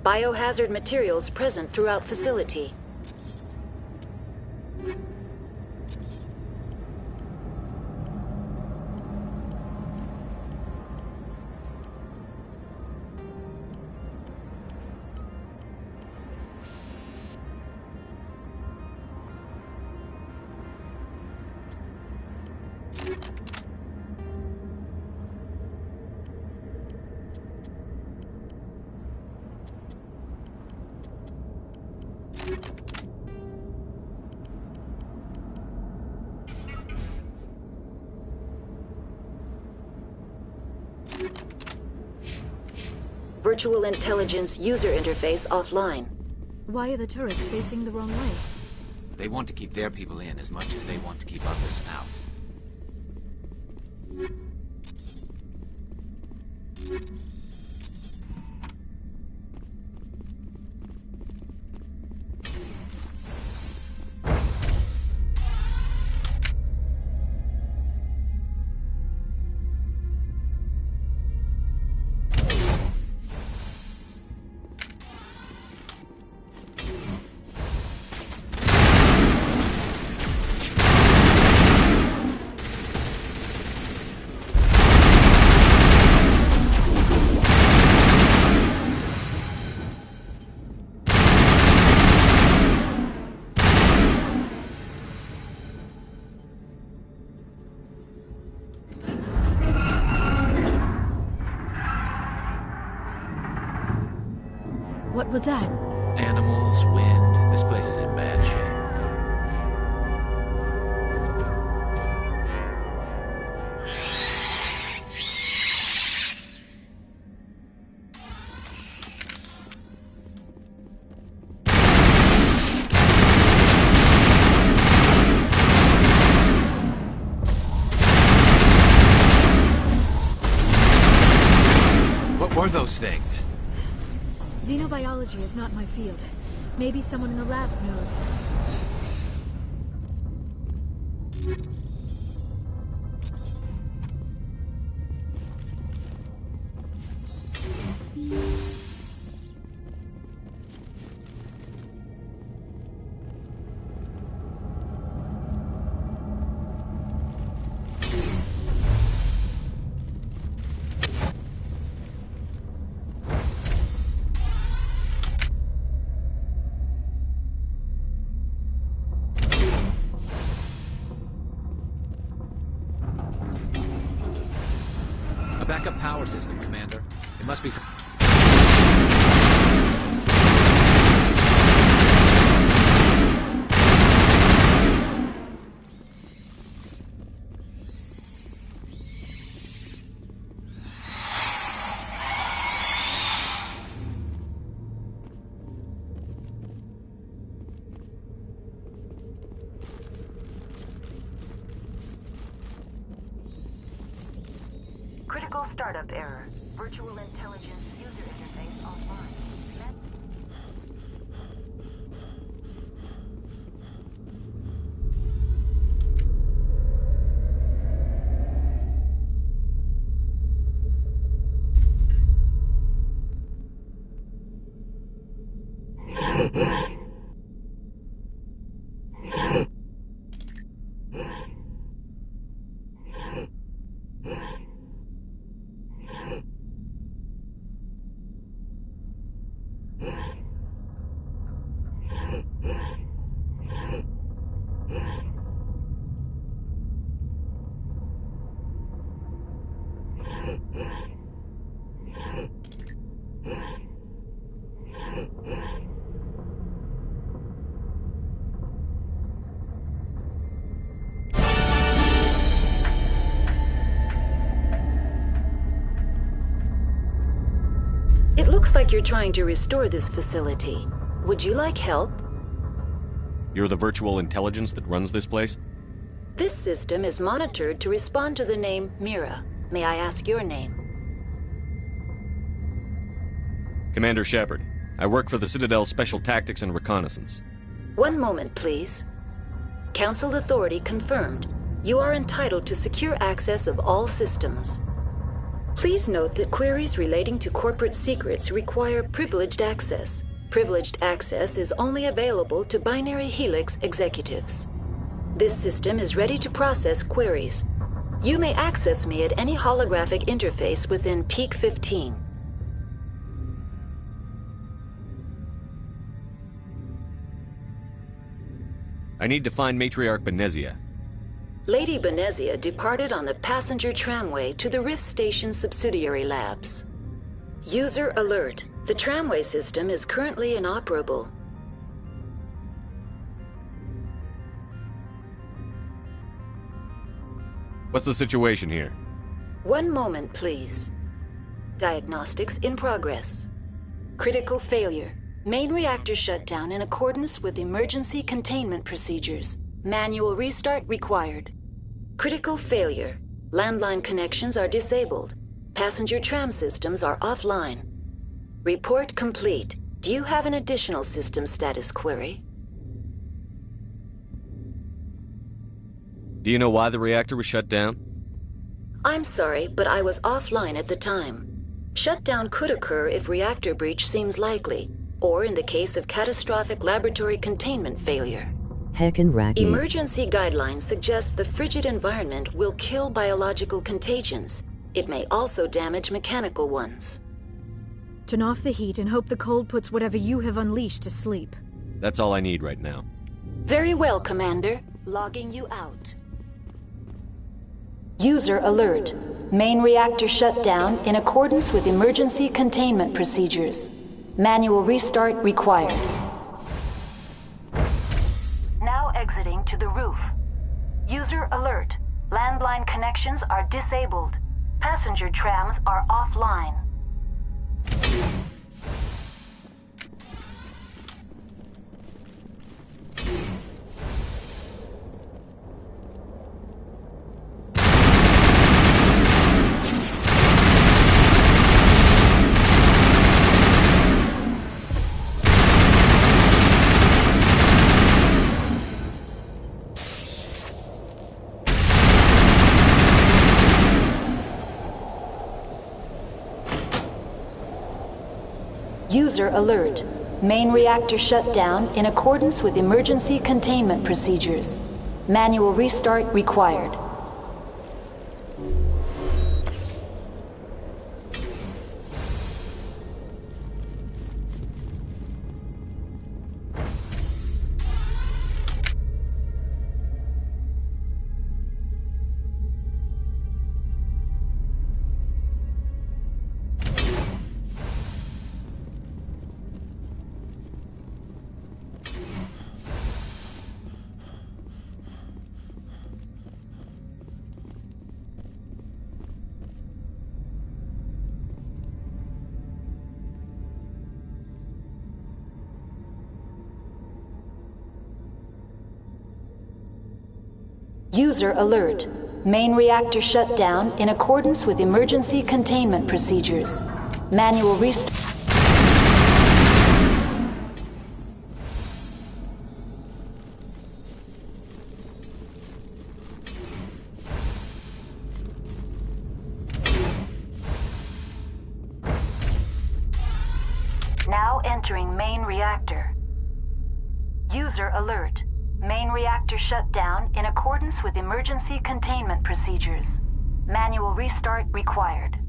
D: Biohazard materials present throughout facility. Virtual intelligence user interface offline.
J: Why are the turrets facing the wrong way?
V: They want to keep their people in as much as they want to keep others out.
J: What was that?
V: Animals, wind, this place is in bad shape. What were those things?
J: Xenobiology is not my field. Maybe someone in the labs knows.
V: A backup power system, Commander. It must be...
D: Critical startup error. Virtual intelligence user interface offline. It looks like you're trying to restore this facility. Would you like help?
A: You're the virtual intelligence that runs this place?
D: This system is monitored to respond to the name Mira. May I ask your name?
A: Commander Shepard. I work for the Citadel's Special Tactics and Reconnaissance.
D: One moment, please. Council authority confirmed. You are entitled to secure access of all systems. Please note that queries relating to corporate secrets require privileged access. Privileged access is only available to Binary Helix executives. This system is ready to process queries. You may access me at any holographic interface within Peak 15.
A: I need to find Matriarch Benezia.
D: Lady Benezia departed on the passenger tramway to the Rift Station subsidiary labs. User alert. The tramway system is currently inoperable.
A: What's the situation here?
D: One moment, please. Diagnostics in progress. Critical failure. Main reactor shut down in accordance with emergency containment procedures. Manual restart required. Critical failure. Landline connections are disabled. Passenger tram systems are offline. Report complete. Do you have an additional system status query?
A: Do you know why the reactor was shut down?
D: I'm sorry, but I was offline at the time. Shutdown could occur if reactor breach seems likely, or in the case of catastrophic laboratory containment failure.
F: Heckin' racket.
D: Emergency guidelines suggest the frigid environment will kill biological contagions. It may also damage mechanical ones.
J: Turn off the heat and hope the cold puts whatever you have unleashed to sleep.
A: That's all I need right now.
D: Very well, Commander. Logging you out. User alert. Main reactor shut down in accordance with emergency containment procedures. Manual restart required. Now exiting to the roof. User alert. Landline connections are disabled. Passenger trams are offline. User alert. Main reactor shut down in accordance with emergency containment procedures. Manual restart required. User alert. Main reactor shut down in accordance with emergency containment procedures. Manual restart. Now entering main reactor. User alert. Main reactor shut down in accordance with emergency containment procedures. Manual restart required.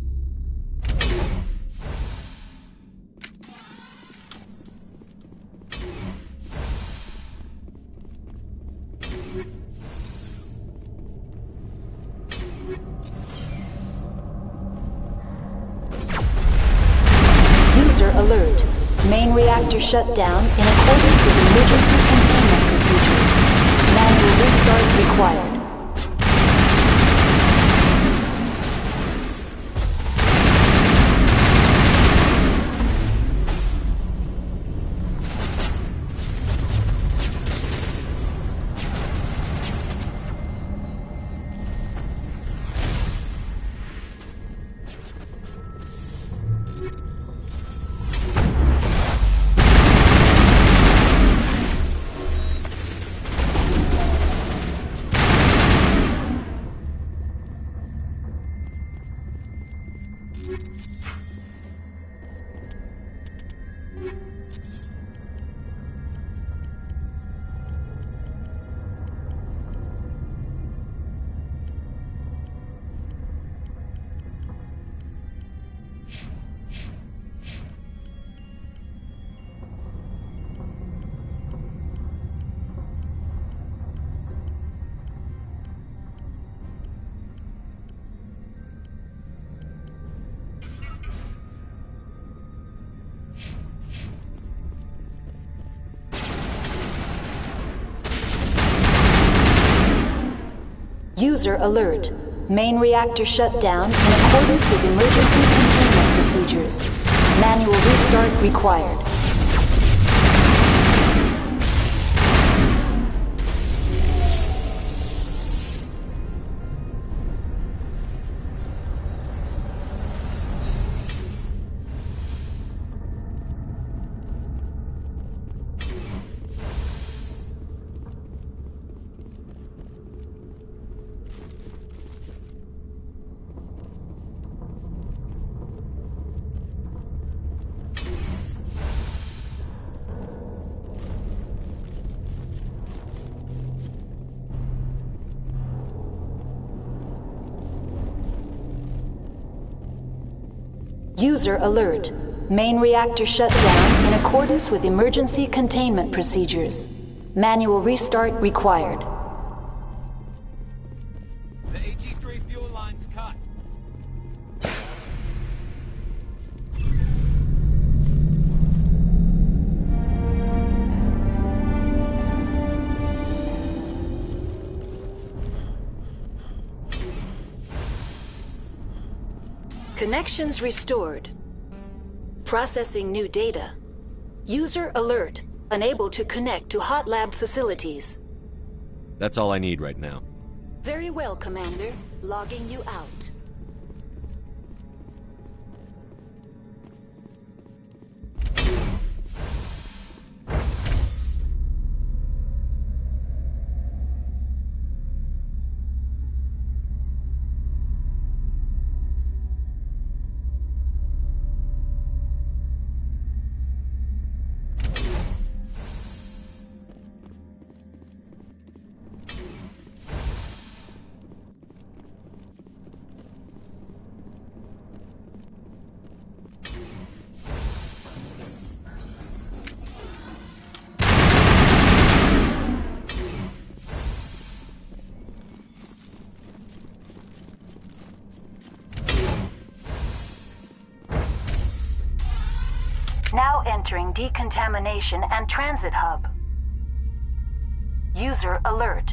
D: User alert. Main reactor shut down in accordance with emergency containment procedures. Manual restart required. User alert. Main reactor shut down in accordance with emergency containment procedures. Manual restart required. User alert. Main reactor shut down in accordance with emergency containment procedures. Manual restart required.
G: The AG-3 fuel line's cut.
D: Connections restored. Processing new data. User alert. Unable to connect to hot lab facilities.
A: That's all I need right now.
D: Very well, Commander. Logging you out. Now entering decontamination and transit hub. User alert.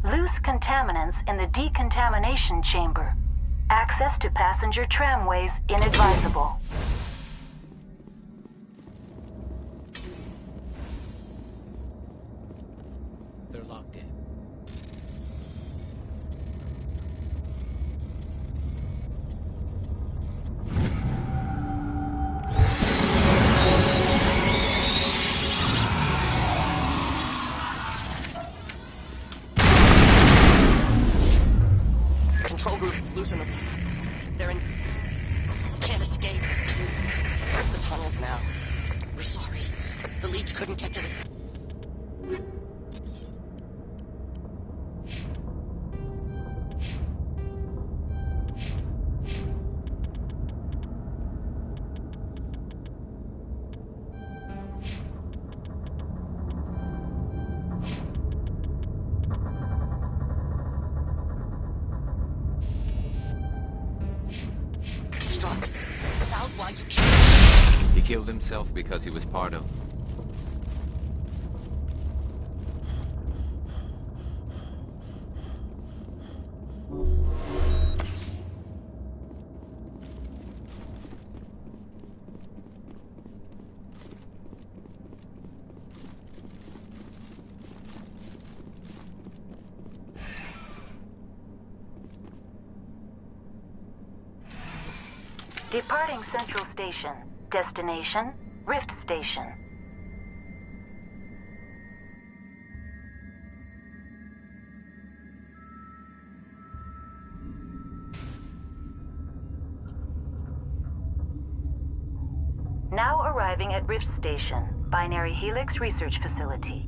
D: Loose contaminants in the decontamination chamber. Access to passenger tramways inadvisable.
N: They're locked in.
H: Control group, loosen them. They're in... Can't escape. The tunnels now. We're sorry. The leads couldn't get to the...
V: He killed himself because he was part of...
D: Departing Central Station. Destination, Rift Station. Now arriving at Rift Station, Binary Helix Research Facility.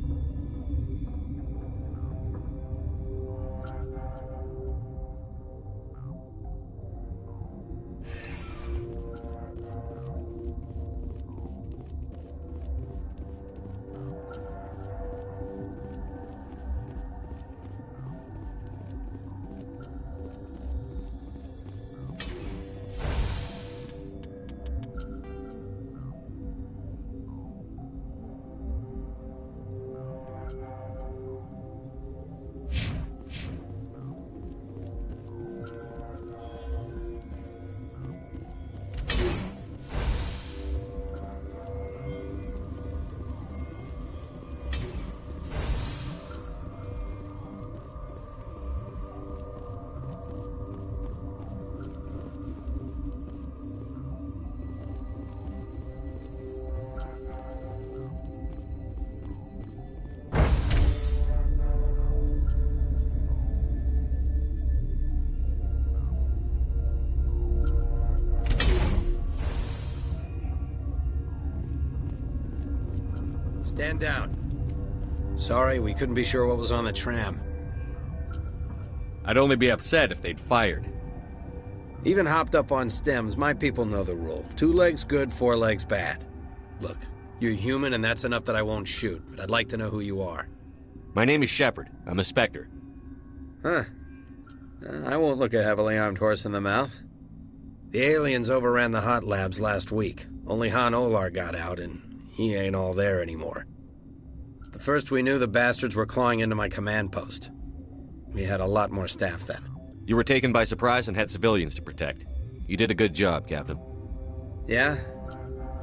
K: Stand down. Sorry, we couldn't be sure what was on the tram.
A: I'd only be upset if they'd fired.
K: Even hopped up on stems, my people know the rule. 2 legs good, 4 legs bad. Look, you're human and that's enough that I won't shoot, but I'd like to know who you are.
A: My name is Shepard. I'm a Spectre.
K: Huh. I won't look a heavily armed horse in the mouth. The aliens overran the hot labs last week. Only Han Olar got out, and he ain't all there anymore. The first we knew, the bastards were clawing into my command post. We had a lot more staff then.
A: You were taken by surprise and had civilians to protect. You did a good job, Captain.
K: Yeah?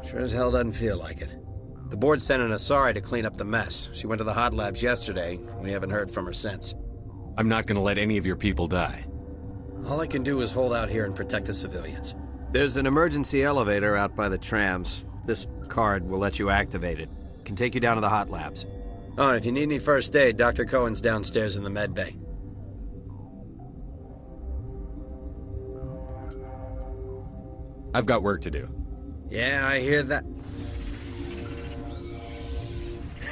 K: Sure as hell doesn't feel like it. The board sent an Asari to clean up the mess. She went to the hot labs yesterday. We haven't heard from her since.
A: I'm not gonna let any of your people die.
K: All I can do is hold out here and protect the civilians. There's an emergency elevator out by the trams. This card will let you activate it. Can take you down to the hot labs. Oh, and if you need any first aid, Dr. Cohen's downstairs in the med bay.
A: I've got work to do.
K: Yeah, I hear that.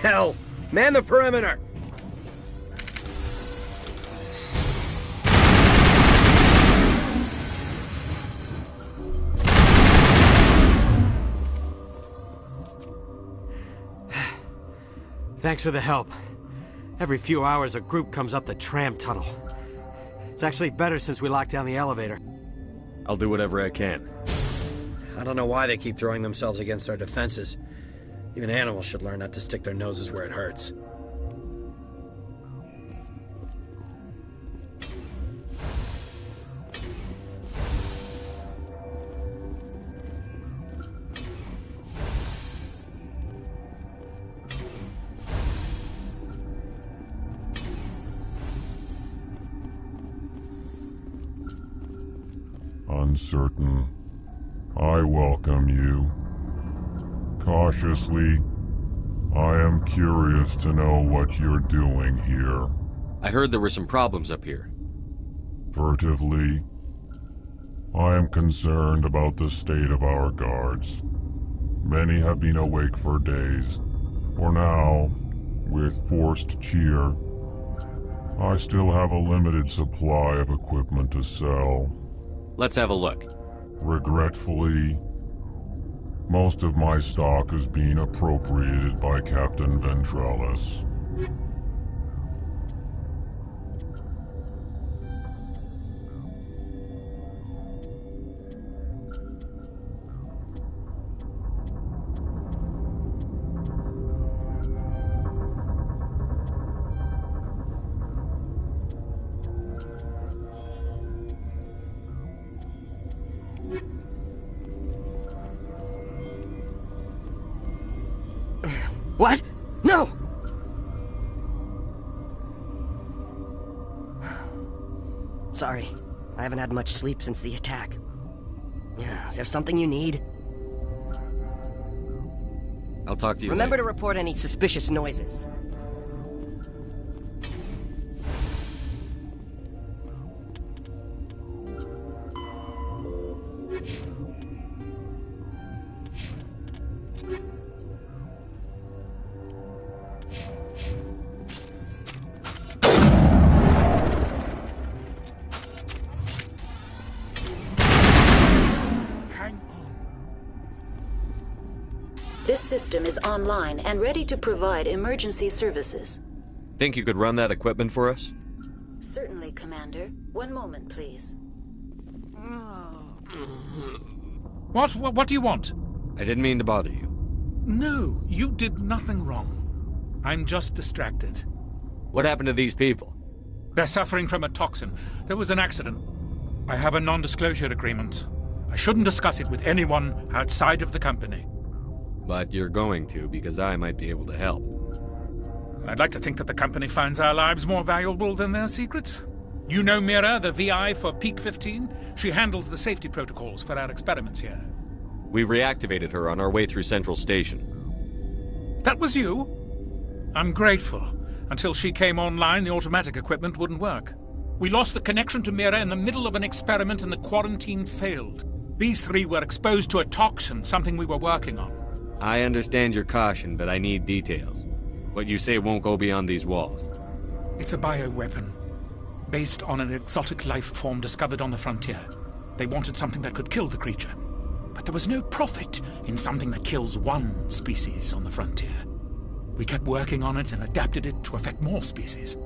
K: Hell! Man the perimeter!
M: Thanks for the help. Every few hours, a group comes up the tram tunnel. It's actually better since we locked down the elevator.
A: I'll do whatever I can.
K: I don't know why they keep throwing themselves against our defenses. Even animals should learn not to stick their noses where it hurts.
W: Uncertain. I welcome you. Cautiously, I am curious to know what you're doing here.
A: I heard there were some problems up here.
W: Furtively, I am concerned about the state of our guards. Many have been awake for days. For now, with forced cheer, I still have a limited supply of equipment to sell.
A: Let's have a look.
W: Regretfully, most of my stock is being appropriated by Captain Ventrellis.
M: What? No!
X: Sorry, I haven't had much sleep since the attack. Is there something you need?
A: I'll talk to you
X: Remember
A: later.
X: to report any suspicious noises.
D: This system is online and ready to provide emergency services.
A: Think you could run that equipment for us?
D: Certainly, Commander. One moment, please.
Y: What do you want?
A: I didn't mean to bother you.
Y: No, you did nothing wrong. I'm just distracted.
A: What happened to these people?
Y: They're suffering from a toxin. There was an accident. I have a non-disclosure agreement. I shouldn't discuss it with anyone outside of the company.
A: But you're going to, because I might be able to help.
Y: I'd like to think that the company finds our lives more valuable than their secrets. You know Mira, the VI for Peak 15? She handles the safety protocols for our experiments here.
A: We reactivated her on our way through Central Station.
Y: That was you? I'm grateful. Until she came online, the automatic equipment wouldn't work. We lost the connection to Mira in the middle of an experiment and the quarantine failed. These three were exposed to a toxin, something we were working on.
A: I understand your caution, but I need details. What you say won't go beyond these walls.
Y: It's a bioweapon, based on an exotic life form discovered on the frontier. They wanted something that could kill the creature, but there was no profit in something that kills one species on the frontier. We kept working on it and adapted it to affect more species.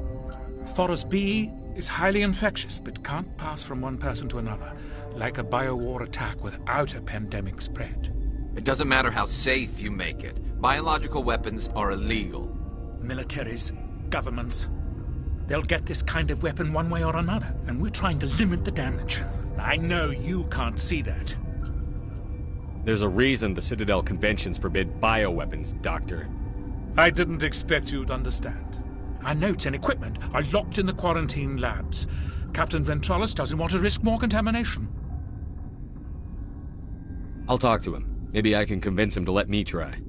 Y: Thoros B is highly infectious, but can't pass from one person to another, like a biowar attack without a pandemic spread.
B: It doesn't matter how safe you make it. Biological weapons are illegal.
Y: Militaries, governments, they'll get this kind of weapon one way or another, and we're trying to limit the damage. I know you can't see that.
A: There's a reason the Citadel conventions forbid bioweapons, Doctor.
Y: I didn't expect you to understand. Our notes and equipment are locked in the quarantine labs. Captain Ventralis doesn't want to risk more contamination.
A: I'll talk to him. Maybe I can convince him to let me try.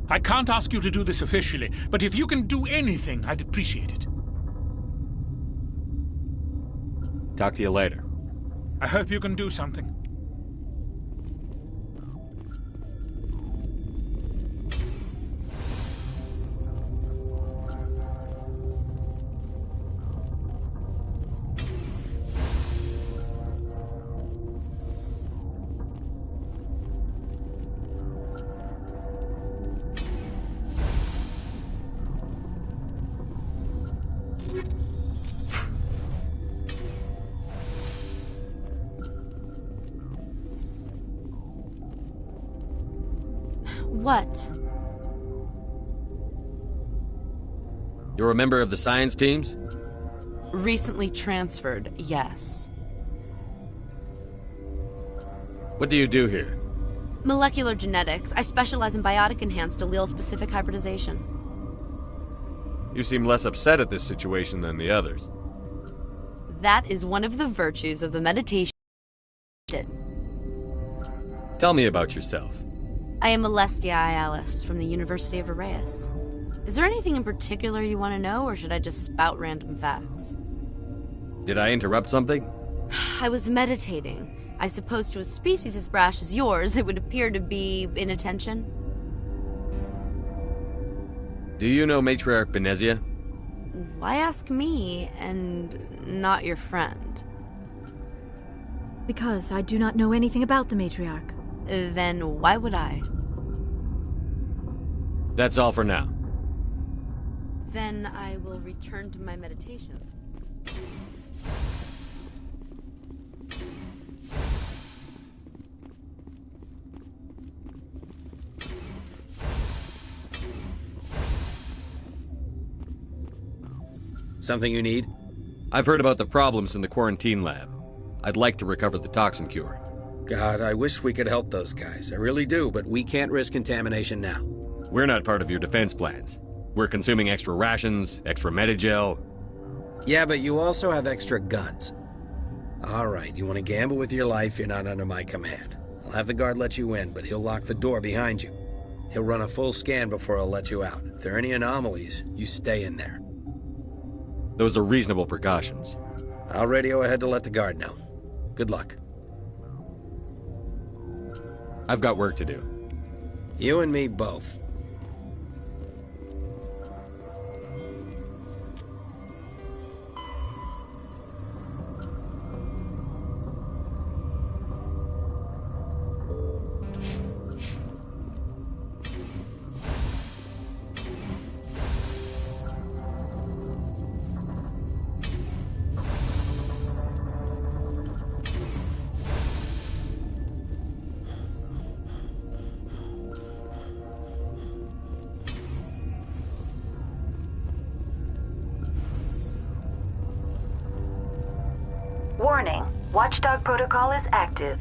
Y: I can't ask you to do this officially, but if you can do anything, I'd appreciate it.
A: Talk to you later.
Y: I hope you can do something.
C: What?
A: You're a member of the science teams?
I: Recently transferred, yes.
A: What do you do here?
C: Molecular genetics. I specialize in biotic-enhanced allele-specific hybridization.
A: You seem less upset at this situation than the others.
C: That is one of the virtues of the meditation.
A: Tell me about yourself.
C: I am Alestia Ialis from the University of Arraeus. Is there anything in particular you want to know, or should I just spout random facts?
A: Did I interrupt something?
C: I was meditating. I suppose to a species as brash as yours, it would appear to be inattention.
A: Do you know Matriarch Benezia?
C: Why ask me, and not your friend?
J: Because I do not know anything about the Matriarch.
C: Then why would I?
A: That's all for now.
C: Then I will return to my meditations.
K: Something you need?
A: I've heard about the problems in the quarantine lab. I'd like to recover the toxin cure.
K: God, I wish we could help those guys. I really do, but we can't risk contamination now.
A: We're not part of your defense plans. We're consuming extra rations, extra Medigel.
K: Yeah, but you also have extra guns. All right, you want to gamble with your life, you're not under my command. I'll have the guard let you in, but he'll lock the door behind you. He'll run a full scan before he'll let you out. If there are any anomalies, you stay in there.
A: Those are reasonable precautions.
K: I'll radio ahead to let the guard know. Good luck.
A: I've got work to do.
K: You and me both.
D: Warning, Watchdog protocol is active.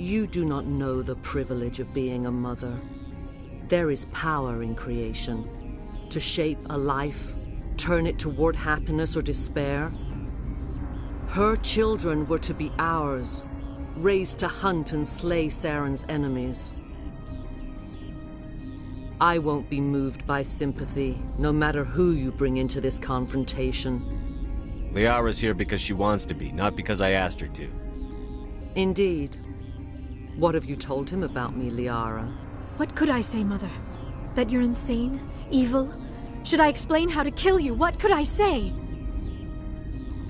O: You do not know the privilege of being a mother. There is power in creation. To shape a life, turn it toward happiness or despair. Her children were to be ours, raised to hunt and slay Saren's enemies. I won't be moved by sympathy, no matter who you bring into this confrontation.
A: Liara's here because she wants to be, not because I asked her to.
O: Indeed. What have you told him about me, Liara?
J: What could I say, Mother? That you're insane? Evil? Should I explain how to kill you? What could I say?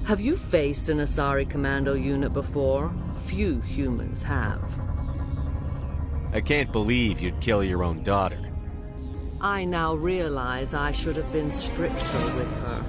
O: Have you faced an Asari commando unit before? Few humans have.
A: I can't believe you'd kill your own daughter.
O: I now realize I should have been stricter with her.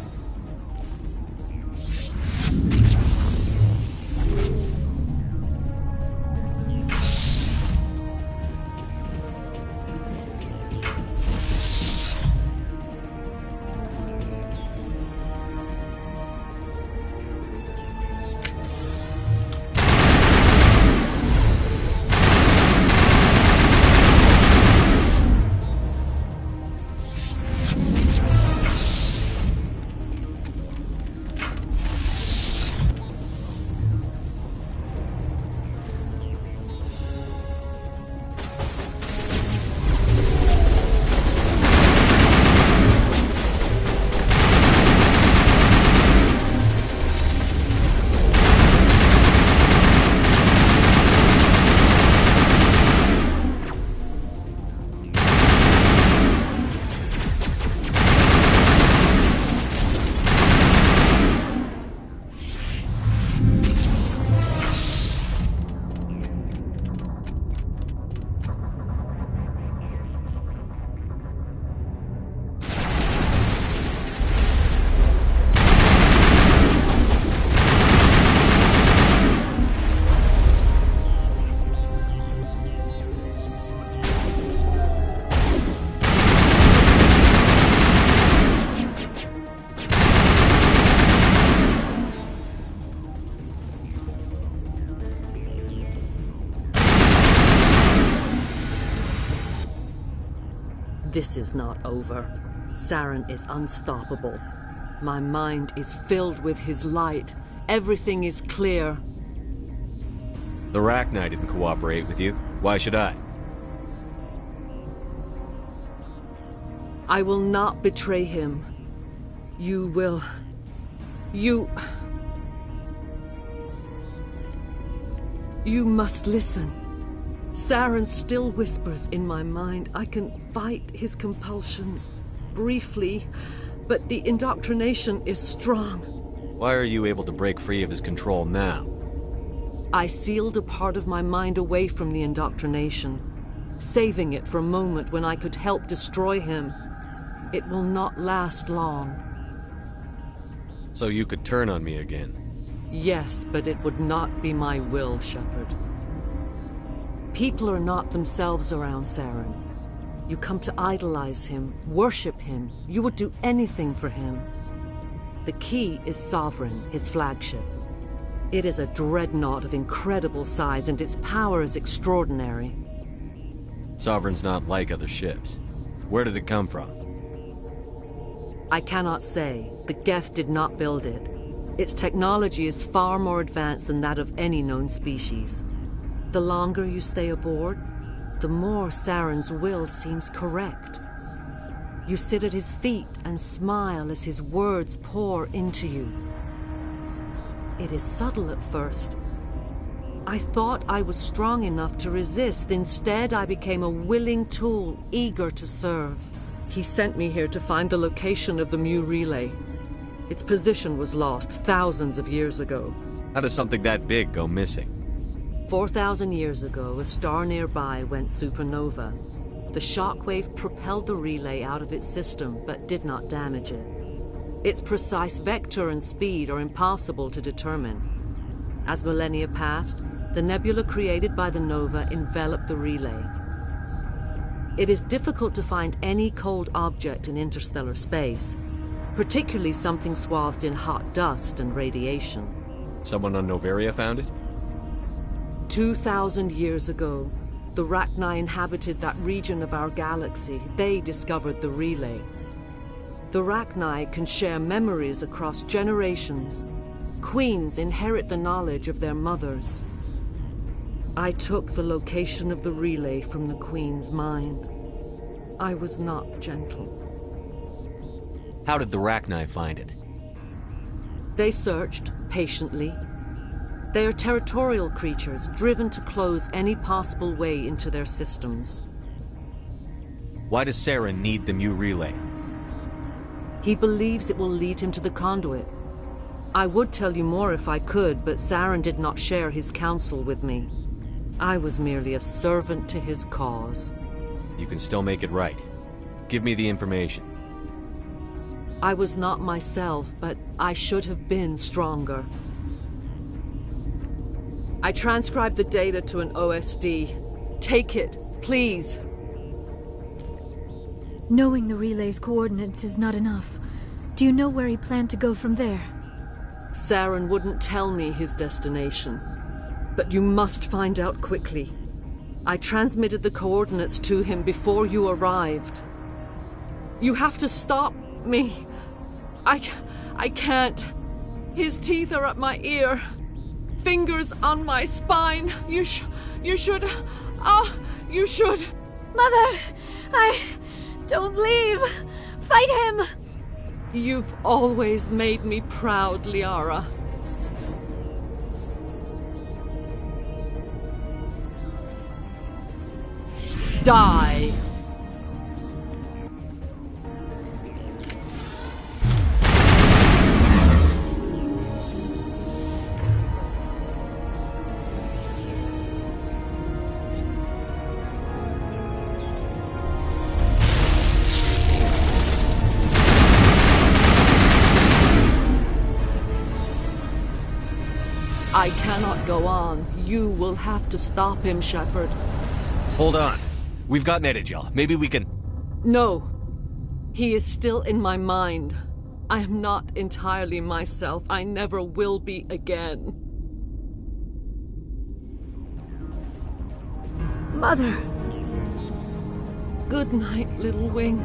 O: This is not over. Saren is unstoppable. My mind is filled with his light. Everything is clear.
A: The Rachni didn't cooperate with you. Why should I?
O: I will not betray him. You will... You must listen. Saren still whispers in my mind. I can fight his compulsions, briefly, but the indoctrination is strong.
A: Why are you able to break free of his control now?
O: I sealed a part of my mind away from the indoctrination, saving it for a moment when I could help destroy him. It will not last long.
A: So you could turn on me again?
O: Yes, but it would not be my will, Shepard. People are not themselves around Saren. You come to idolize him, worship him. You would do anything for him. The key is Sovereign, his flagship. It is a dreadnought of incredible size, and its power is extraordinary.
A: Sovereign's not like other ships. Where did it come from?
O: I cannot say. The Geth did not build it. Its technology is far more advanced than that of any known species. The longer you stay aboard, the more Saren's will seems correct. You sit at his feet and smile as his words pour into you. It is subtle at first. I thought I was strong enough to resist. Instead, I became a willing tool, eager to serve. He sent me here to find the location of the Mu relay. Its position was lost thousands of years ago.
A: How does something that big go missing?
O: 4,000 years ago, a star nearby went supernova. The shockwave propelled the relay out of its system, but did not damage it. Its precise vector and speed are impossible to determine. As millennia passed, the nebula created by the nova enveloped the relay. It is difficult to find any cold object in interstellar space, particularly something swathed in hot dust and radiation.
A: Someone on Noveria found it?
O: 2,000 years ago, the Rachni inhabited that region of our galaxy. They discovered the relay. The Rachni can share memories across generations. Queens inherit the knowledge of their mothers. I took the location of the relay from the Queen's mind. I was not gentle.
A: How did the Rachni find it?
O: They searched, patiently. They are territorial creatures, driven to close any possible way into their systems.
A: Why does Saren need the Mu relay?
O: He believes it will lead him to the conduit. I would tell you more if I could, but Saren did not share his counsel with me. I was merely a servant to his cause.
A: You can still make it right. Give me the information.
O: I was not myself, but I should have been stronger. I transcribed the data to an OSD. Take it, please.
J: Knowing the relay's coordinates is not enough. Do you know where he planned to go from there?
O: Saren wouldn't tell me his destination. But you must find out quickly. I transmitted the coordinates to him before you arrived. You have to stop me. I can't. His teeth are at my ear. Fingers on my spine. You should. You should.
J: Mother! Don't leave! Fight him!
O: You've always made me proud, Liara. Die! I cannot go on. You will have to stop him, Shepard.
A: Hold on. We've got Metagel. Maybe we can...
O: No. He is still in my mind. I am not entirely myself. I never will be again.
J: Mother!
O: Good night, little wing.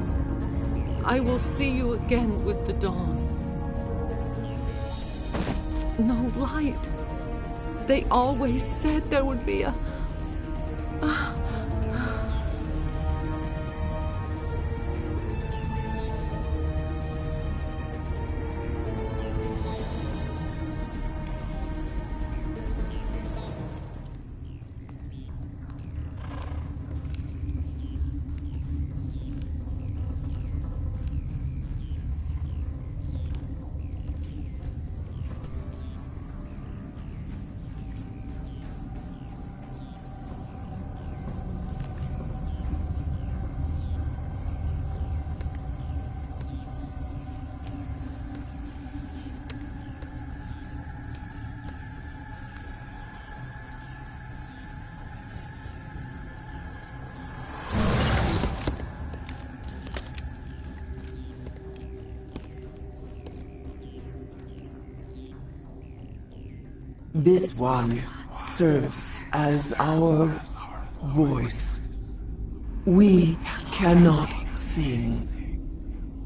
O: I will see you again with the dawn. No light. They always said there would be a...
P: This one serves as our voice. We cannot sing.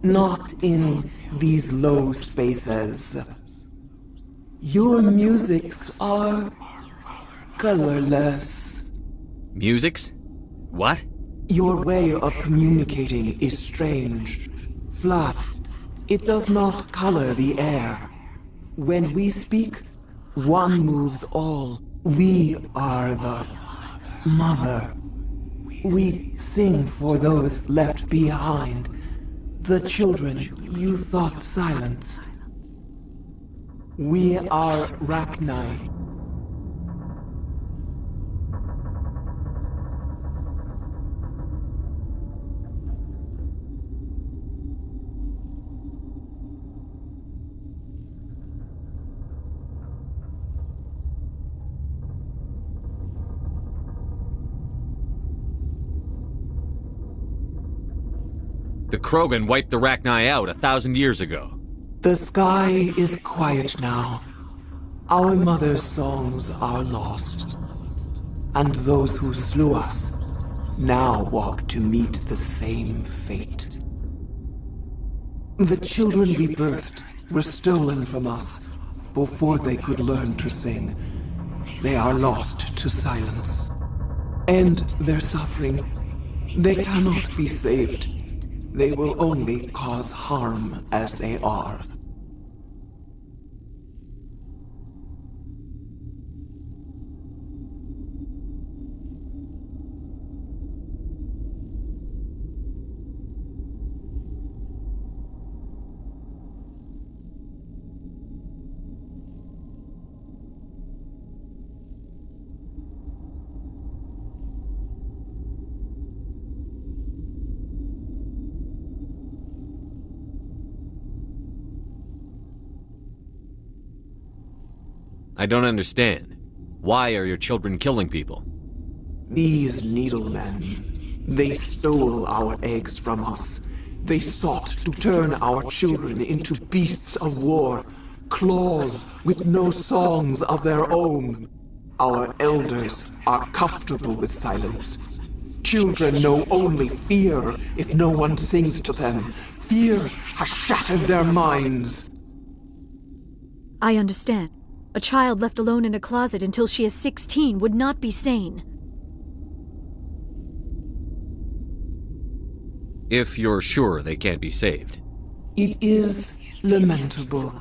P: Not in these low spaces. Your musics are colorless.
A: Musics? What?
P: Your way of communicating is strange. Flat. It does not color the air. When we speak, one moves all. We are the mother. We sing for those left behind. The children you thought silenced. We are Rachni.
A: The Krogan wiped the Rachni out 1,000 years ago.
P: The sky is quiet now. Our mother's songs are lost. And those who slew us now walk to meet the same fate. The children we birthed were stolen from us before they could learn to sing. They are lost to silence. And their suffering, they cannot be saved. They will only cause harm as they are.
A: I don't understand. Why are your children killing people?
P: These needlemen, they stole our eggs from us. They sought to turn our children into beasts of war, claws with no songs of their own. Our elders are comfortable with silence. Children know only fear if no one sings to them. Fear has shattered their minds.
J: I understand. A child left alone in a closet until she is 16 would not be sane.
A: If you're sure they can't be saved.
P: It is lamentable,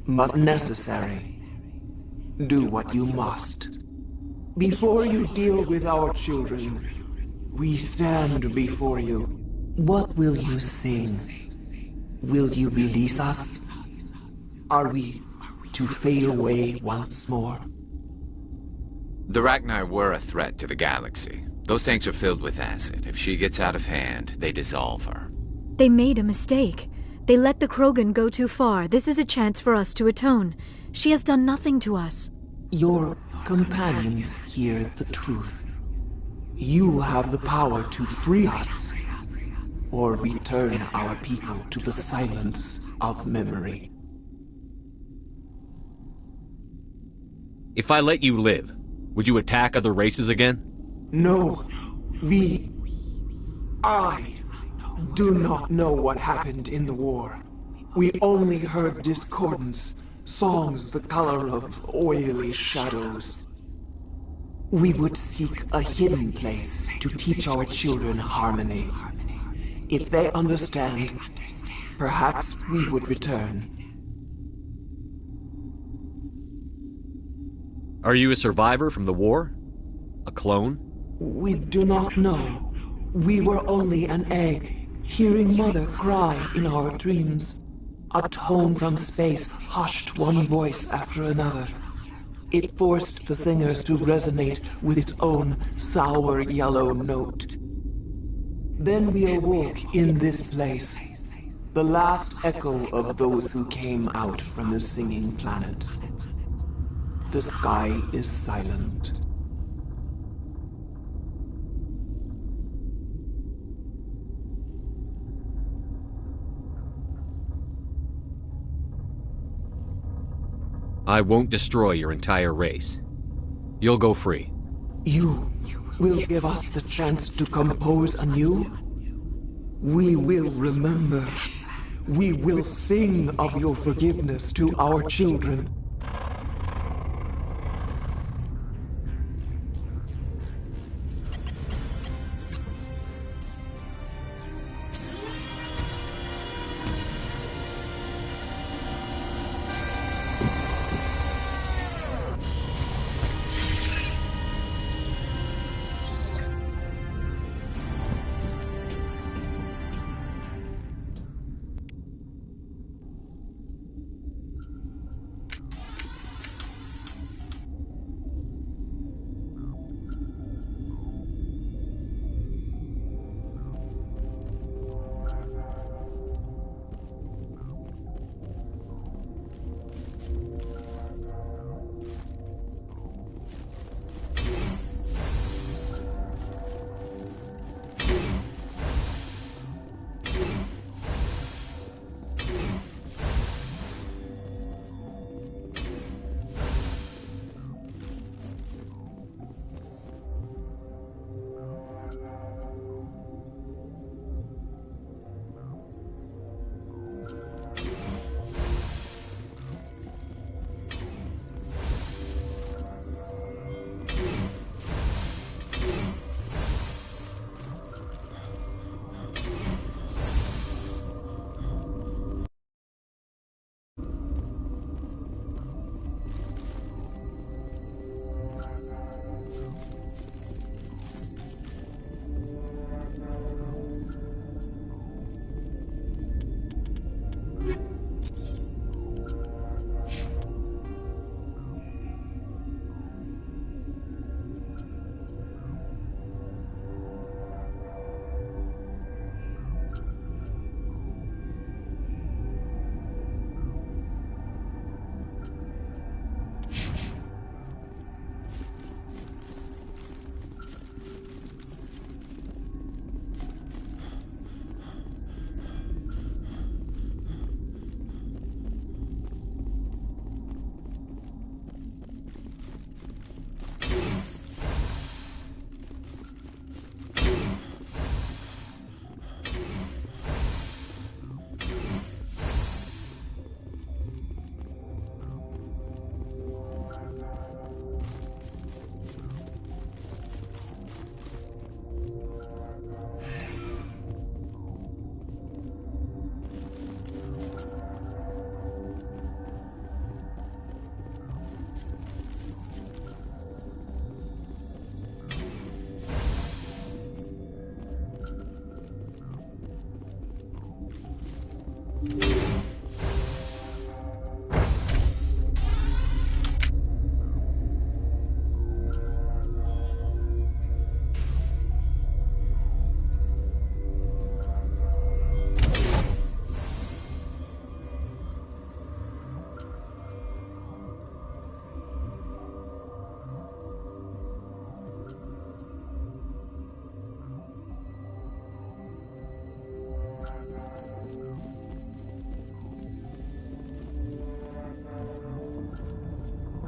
P: but necessary. Do what you must. Before you deal with our children, we stand before you. What will you sing? Will you release us? Are we to fade away once more?
B: The Rachni were a threat to the galaxy. Those tanks are filled with acid. If she gets out of hand, they dissolve her.
J: They made a mistake. They let the Krogan go too far. This is a chance for us to atone. She has done nothing to us.
P: Your companions hear the truth. You have the power to free us, or return our people to the silence of memory.
A: If I let you live, would you attack other races again?
P: No. I do not know what happened in the war. We only heard discordance, songs the color of oily shadows. We would seek a hidden place to teach our children harmony. If they understand, perhaps we would return.
A: Are you a survivor from the war? A clone?
P: We do not know. We were only an egg, hearing Mother cry in our dreams. A tone from space hushed one voice after another. It forced the singers to resonate with its own sour yellow note. Then we awoke in this place, the last echo of those who came out from the singing planet. The sky is silent.
A: I won't destroy your entire race. You'll go free.
P: You will give us the chance to compose anew? We will remember. We will sing of your forgiveness to our children.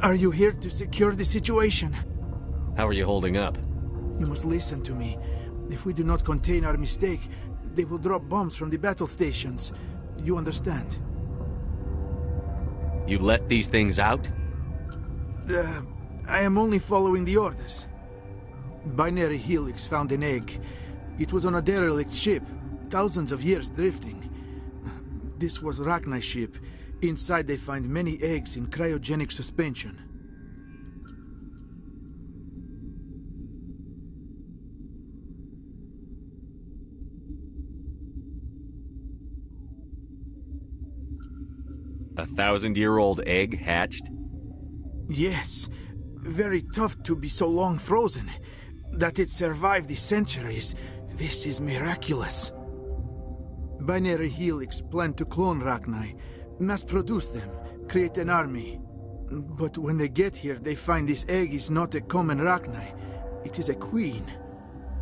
L: Are you here to secure the situation?
A: How are you holding up?
L: You must listen to me. If we do not contain our mistake, they will drop bombs from the battle stations. You understand?
A: You let these things out?
L: I am only following the orders. Binary Helix found an egg. It was on a derelict ship, thousands of years drifting. This was Rachni's ship. Inside they find many eggs in cryogenic suspension.
A: A 1,000-year-old egg hatched?
L: Yes. Very tough to be so long frozen. That it survived the centuries. This is miraculous. Binary Helix planned to clone Rachni, mass-produce them, create an army. But when they get here, they find this egg is not a common Rachni. It is a queen.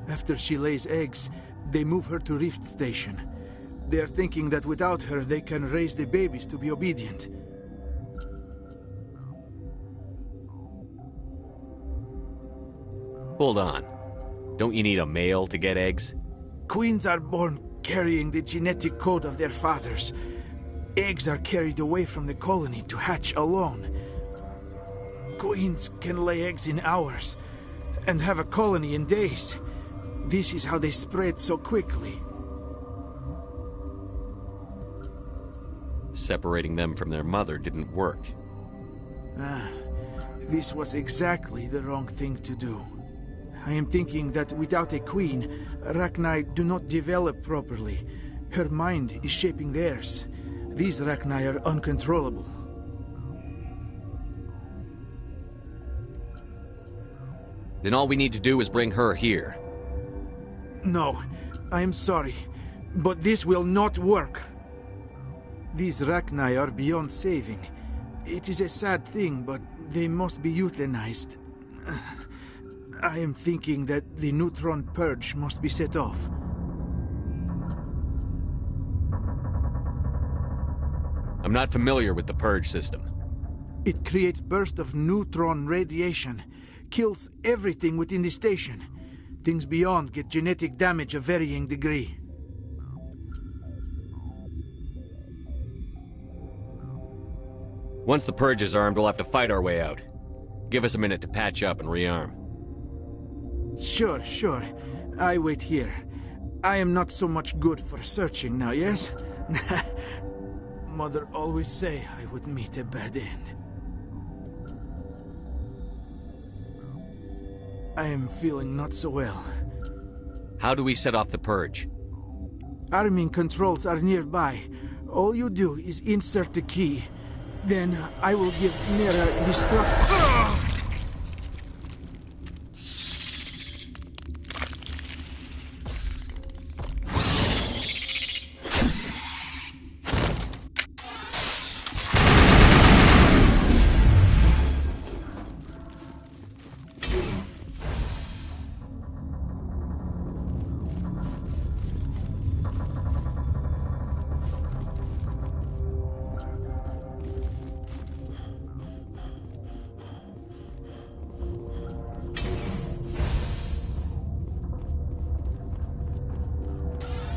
L: After she lays eggs, they move her to Rift Station. They are thinking that without her, they can raise the babies to be obedient.
A: Hold on. Don't you need a male to get eggs?
L: Queens are born carrying the genetic code of their fathers. Eggs are carried away from the colony to hatch alone. Queens can lay eggs in hours and have a colony in days. This is how they spread so quickly.
A: Separating them from their mother didn't work.
L: This was exactly the wrong thing to do. I am thinking that without a queen, Rachni do not develop properly. Her mind is shaping theirs. These Rachni are uncontrollable.
A: Then all we need to do is bring her here.
L: No, I am sorry, but this will not work. These Rachni are beyond saving. It is a sad thing, but they must be euthanized. I am thinking that the neutron purge must be set off.
A: I'm not familiar with the purge system.
L: It creates bursts of neutron radiation, kills everything within the station. Things beyond get genetic damage of varying degree.
A: Once the purge is armed, we'll have to fight our way out. Give us a minute to patch up and rearm.
L: Sure. I wait here. I am not so much good for searching now, yes? Mother always say I would meet a bad end. I am feeling not so well.
A: How do we set off the purge?
L: Arming controls are nearby. All you do is insert the key. Then I will give Mira destruct...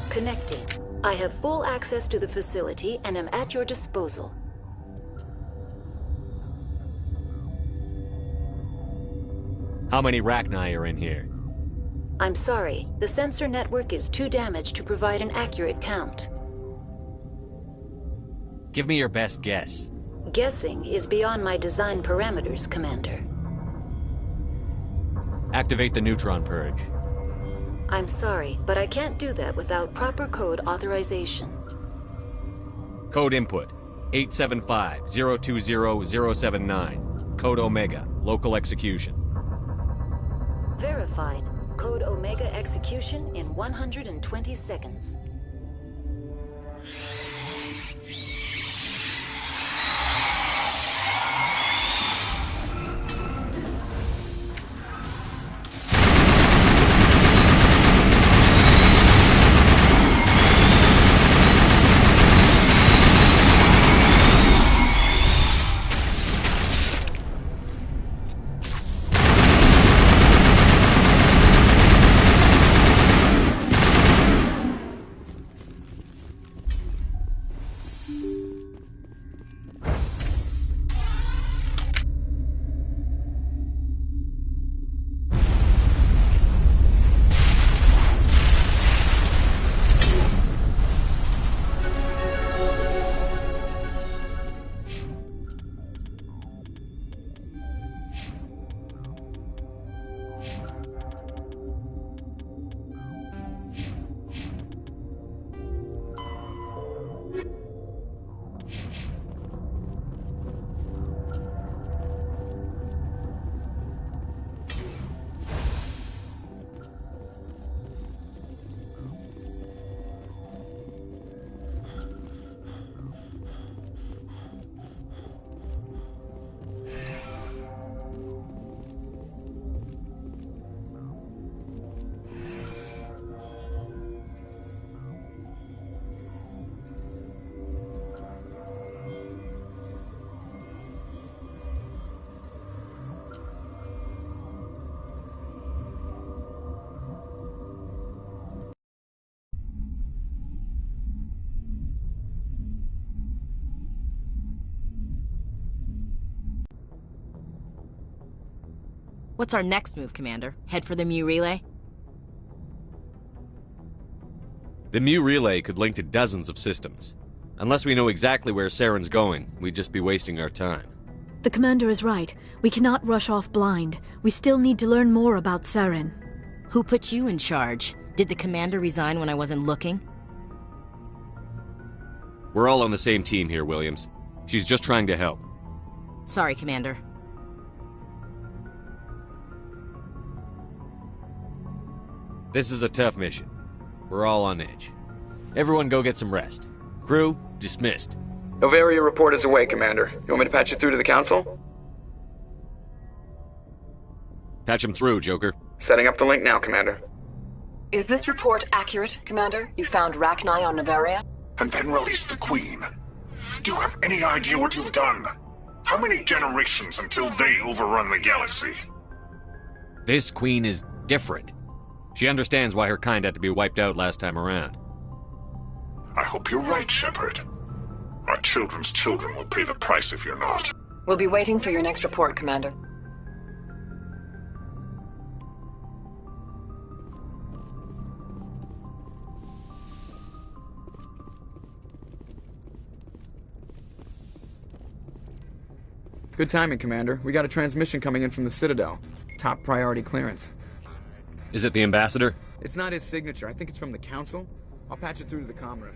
D: Connecting. I have full access to the facility and am at your disposal.
A: How many Rachni are in here?
D: I'm sorry, the sensor network is too damaged to provide an accurate count.
A: Give me your best guess.
D: Guessing is beyond my design parameters, Commander.
A: Activate the neutron purge.
D: I'm sorry, but I can't do that without proper code authorization.
A: Code input, 875-020-079. Code Omega, local execution.
D: Verified. Code Omega execution in 120 seconds.
Q: What's our next move, Commander? Head for the Mu relay?
A: The Mu relay could link to dozens of systems. Unless we know exactly where Saren's going, we'd just be wasting our time.
J: The Commander is right. We cannot rush off blind. We still need to learn more about Saren.
Q: Who put you in charge? Did the Commander resign when I wasn't looking?
A: We're all on the same team here, Williams. She's just trying to help.
Q: Sorry, Commander.
A: This is a tough mission. We're all on edge. Everyone go get some rest. Crew, dismissed.
R: Novaria report is away, Commander. You want me to patch it through to the Council?
A: Patch him through, Joker.
R: Setting up the link now, Commander.
S: Is this report accurate, Commander? You found Rachni on Novaria?
T: And then released the Queen. Do you have any idea what you've done? How many generations until they overrun the galaxy?
A: This Queen is different. She understands why her kind had to be wiped out last time around.
T: I hope you're right, Shepard. My children's children will pay the price if you're not.
S: We'll be waiting for your next report, Commander.
R: Good timing, Commander. We got a transmission coming in from the Citadel. Top priority clearance.
A: Is it the Ambassador?
R: It's not his signature. I think it's from the Council. I'll patch it through to the comm room.